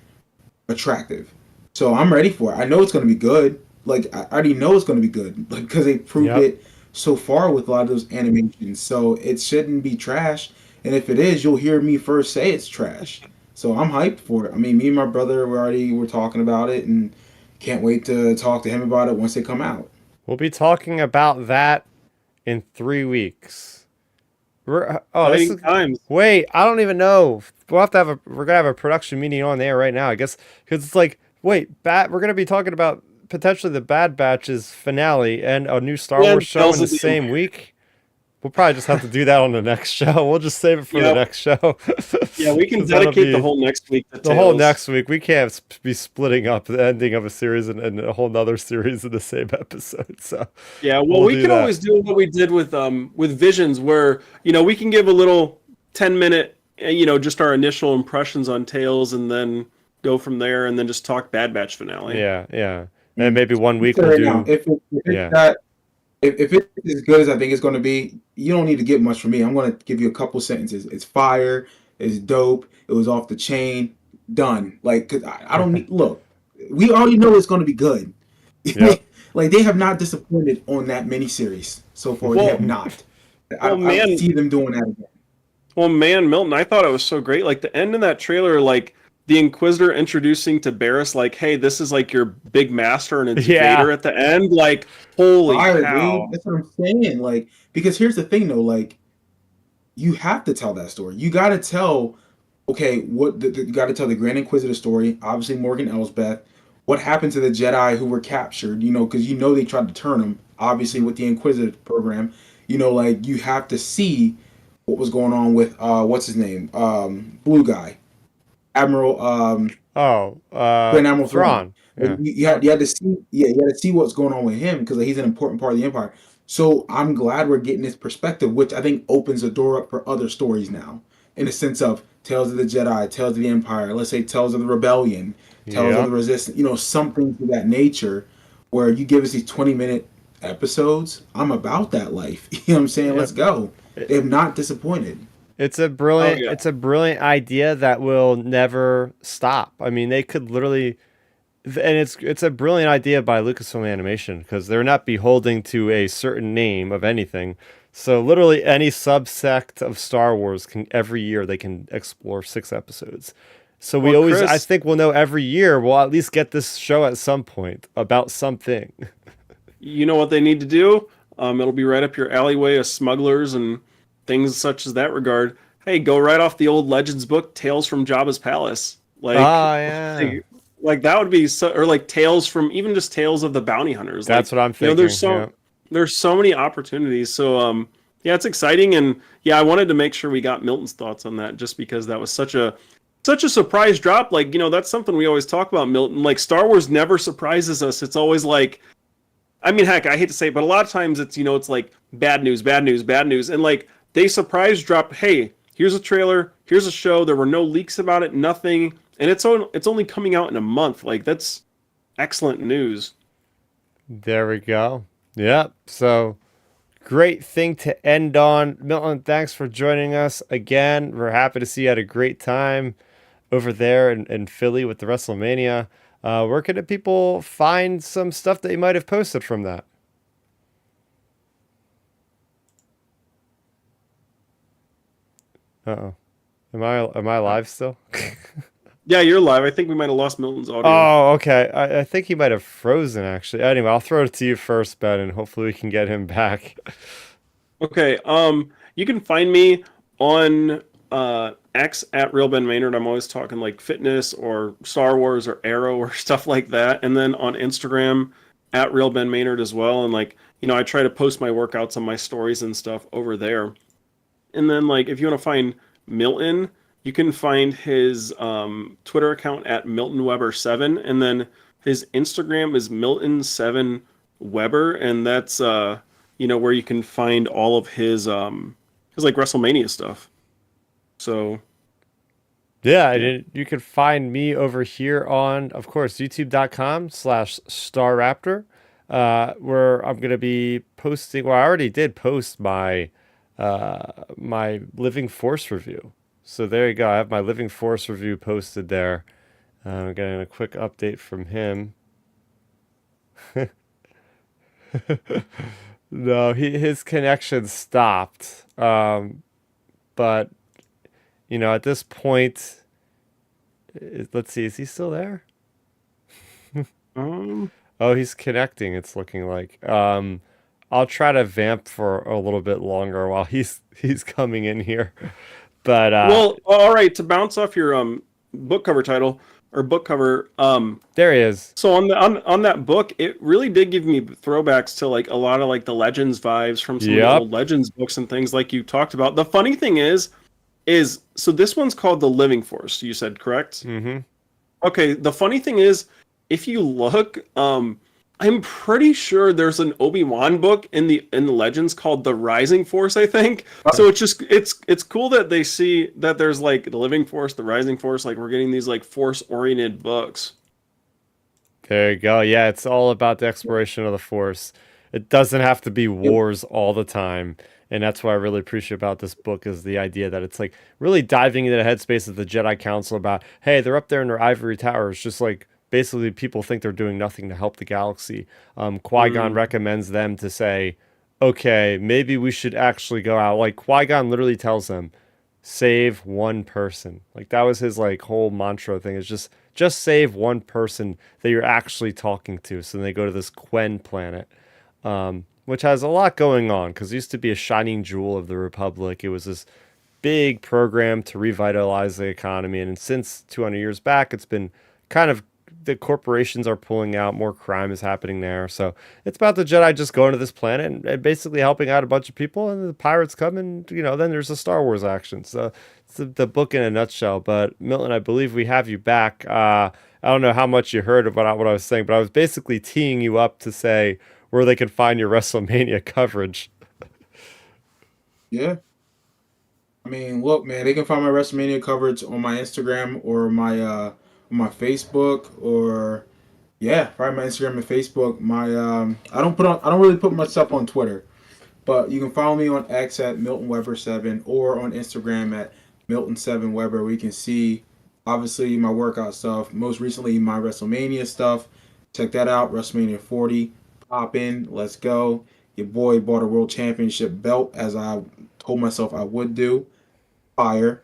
attractive. So I'm ready for it. I know it's going to be good. Like, I already know it's going to be good, like, because they proved it so far with a lot of those animations. So it shouldn't be trash. And if it is, you'll hear me first say it's trash. So I'm hyped for it. I mean, me and my brother were talking about it, and can't wait to talk to him about it once they come out. We'll be talking about that in 3 weeks. Wait, I don't even know. We're gonna have a production meeting on there right now, I guess, because it's like, wait, we're gonna be talking about potentially the Bad Batch's finale and a new Star Wars show in the same week. We'll probably just have to do that on the next show. We'll just save it for the next show. Yeah, we can 'Cause that'll dedicate the be- whole next week to the whole Tales. next week. We can't be splitting up the ending of a series and a whole nother series in the same episode. So Yeah, well, we'll we do can that. always do what we did with Visions, where we can give a little 10-minute, just our initial impressions on Tales, and then go from there, and then just talk Bad Batch finale. Yeah. And maybe one week we'll Right do. now, if Yeah. it's not, if it's as good as I think it's going to be, you don't need to get much from me. I'm going to give you a couple sentences. It's fire. It's dope. It was off the chain. Done. Like, 'cause I don't need. Look, we already know it's going to be good. Yep. Like, they have not disappointed on that miniseries so far. They have not. I see them doing that again. Well, man, Milton, I thought it was so great. Like the end of that trailer, like the Inquisitor introducing to Barriss, like, hey, this is like your big master, and it's Vader at the end. Like, holy cow! Dude. That's what I'm saying. Like, because here's the thing, though. Like, you have to tell that story. You got to tell. Okay, you got to tell the Grand Inquisitor story. Obviously, Morgan Elsbeth. What happened to the Jedi who were captured? Because they tried to turn them. Obviously, with the Inquisitor program, like you have to see what was going on with what's his name, blue guy, Admiral. Grand Admiral Thrawn. Yeah. You had to see, you had to see what's going on with him because he's an important part of the Empire. So I'm glad we're getting this perspective, which I think opens the door up for other stories now, in the sense of Tales of the Jedi, Tales of the Empire, let's say Tales of the Rebellion, Tales of the Resistance, something to that nature, where you give us these 20-minute episodes. I'm about that life. You know what I'm saying? Let's go. They have not disappointed. It's a brilliant idea that will never stop. I mean, they could literally, and it's a brilliant idea by Lucasfilm Animation because they're not beholden to a certain name of anything. So literally any subsect of Star Wars every year they can explore 6 episodes. So I think we'll know every year we'll at least get this show at some point about something. You know what they need to do? It'll be right up your alleyway of smugglers and things such as that regard. Hey, go right off the old Legends book, Tales from Jabba's Palace. Like, like that would be or like Tales from even just Tales of the Bounty Hunters. That's what I'm thinking. There's so many opportunities. So yeah, it's exciting, and yeah, I wanted to make sure we got Milton's thoughts on that, just because that was such a surprise drop. Like, that's something we always talk about, Milton. Like, Star Wars never surprises us. It's always like, I mean, heck, I hate to say it, but a lot of times it's it's like bad news, and like they surprise drop. Hey, here's a trailer, here's a show. There were no leaks about it, nothing, and it's only coming out in a month. Like, that's excellent news. There we go. Yep. So great thing to end on. Milton, thanks for joining us again. We're happy to see you had a great time over there in Philly with the WrestleMania. Where can people find some stuff that you might have posted from that? Uh-oh. Am I live still? Yeah, you're live. I think we might have lost Milton's audio. Oh, okay. I think he might have frozen, actually. Anyway, I'll throw it to you first, Ben, and hopefully we can get him back. Okay. You can find me on X at Real Ben Maynard. I'm always talking like fitness or Star Wars or Arrow or stuff like that. And then on Instagram at Real Ben Maynard as well. And like, I try to post my workouts on my stories and stuff over there. And then like, if you want to find Milton, you can find his Twitter account at MiltonWeber7, and then his Instagram is Milton7Weber, and that's where you can find all of his like WrestleMania stuff. So yeah, you can find me over here on, of course, youtube.com/Starrapter, where I'm going to be posting. Well, I already did post my my Living Force review. So there you go. I have my Living Force review posted there. I'm getting a quick update from him. No, his connection stopped. But at this point, let's see, is he still there? Oh, he's connecting. It's looking like. I'll try to vamp for a little bit longer while he's coming in here. But well, all right. To bounce off your book cover title, or book cover. There he is. So on that book, it really did give me throwbacks to like a lot of like the Legends vibes from some of the Yep. old Legends books and things like you talked about. The funny thing is so this one's called The Living Force, you said, correct? Mm-hmm. Okay, the funny thing is, if you look, I'm pretty sure there's an Obi-Wan book in the Legends called The Rising Force, I think. So it's cool that they see that there's like the Living Force, the Rising Force, like we're getting these like force-oriented books. There you go. Yeah, it's all about the exploration of the Force. It doesn't have to be wars all the time. And that's what I really appreciate about this book is the idea that it's like really diving into the headspace of the Jedi Council about, hey, they're up there in their ivory towers, just like basically people think they're doing nothing to help the galaxy. Qui-Gon recommends them to say, okay, maybe we should actually go out. Like Qui-Gon literally tells them, save one person. Like that was his like whole mantra thing is just save one person that you're actually talking to. So then they go to this Quen planet, which has a lot going on because it used to be a shining jewel of the Republic. It was this big program to revitalize the economy, and since 200 years back, it's been kind of the corporations are pulling out, more crime is happening there. So it's about the Jedi just going to this planet and basically helping out a bunch of people, and the pirates come and, then there's a Star Wars action. So it's the book in a nutshell. But Milton, I believe we have you back. I don't know how much you heard about what I was saying, but I was basically teeing you up to say where they can find your WrestleMania coverage. Yeah. I mean, look, man, they can find my WrestleMania coverage on my Instagram or my Facebook or yeah, probably my Instagram and Facebook. My I don't really put much stuff on Twitter, but you can follow me on X at Milton Weber 7 or on Instagram at Milton 7 Weber. We can see obviously my workout stuff. Most recently my WrestleMania stuff. Check that out. WrestleMania 40. Pop in. Let's go. Your boy bought a world championship belt as I told myself I would do. Fire.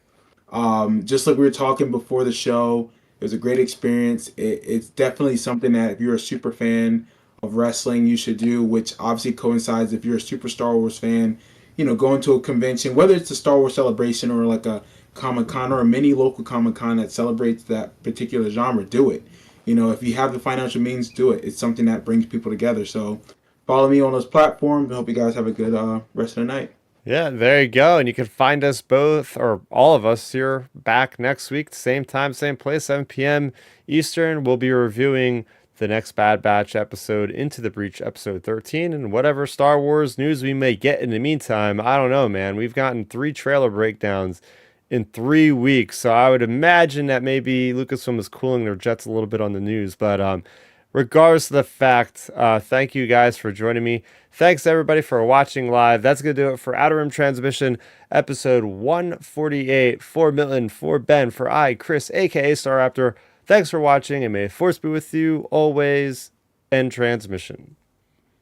Just like we were talking before the show, it was a great experience. It's definitely something that if you're a super fan of wrestling, you should do, which obviously coincides if you're a super Star Wars fan, going to a convention, whether it's a Star Wars celebration or like a Comic Con or a mini local Comic Con that celebrates that particular genre, do it. If you have the financial means, do it. It's something that brings people together. So follow me on those platforms. I hope you guys have a good rest of the night. Yeah, there you go. And you can find us both, or all of us here, back next week, same time, same place, 7 p.m. Eastern. We'll be reviewing the next Bad Batch episode, Into the Breach, episode 13, and whatever Star Wars news we may get in the meantime. I don't know, man. We've gotten 3 trailer breakdowns in 3 weeks, so I would imagine that maybe Lucasfilm is cooling their jets a little bit on the news. But regardless of the fact, thank you guys for joining me. Thanks everybody for watching live. That's going to do it for Outer Rim Transmission, episode 148. For Milton, for Ben, for I, Chris, aka Starrapter. Thanks for watching, and may the Force be with you always. End transmission.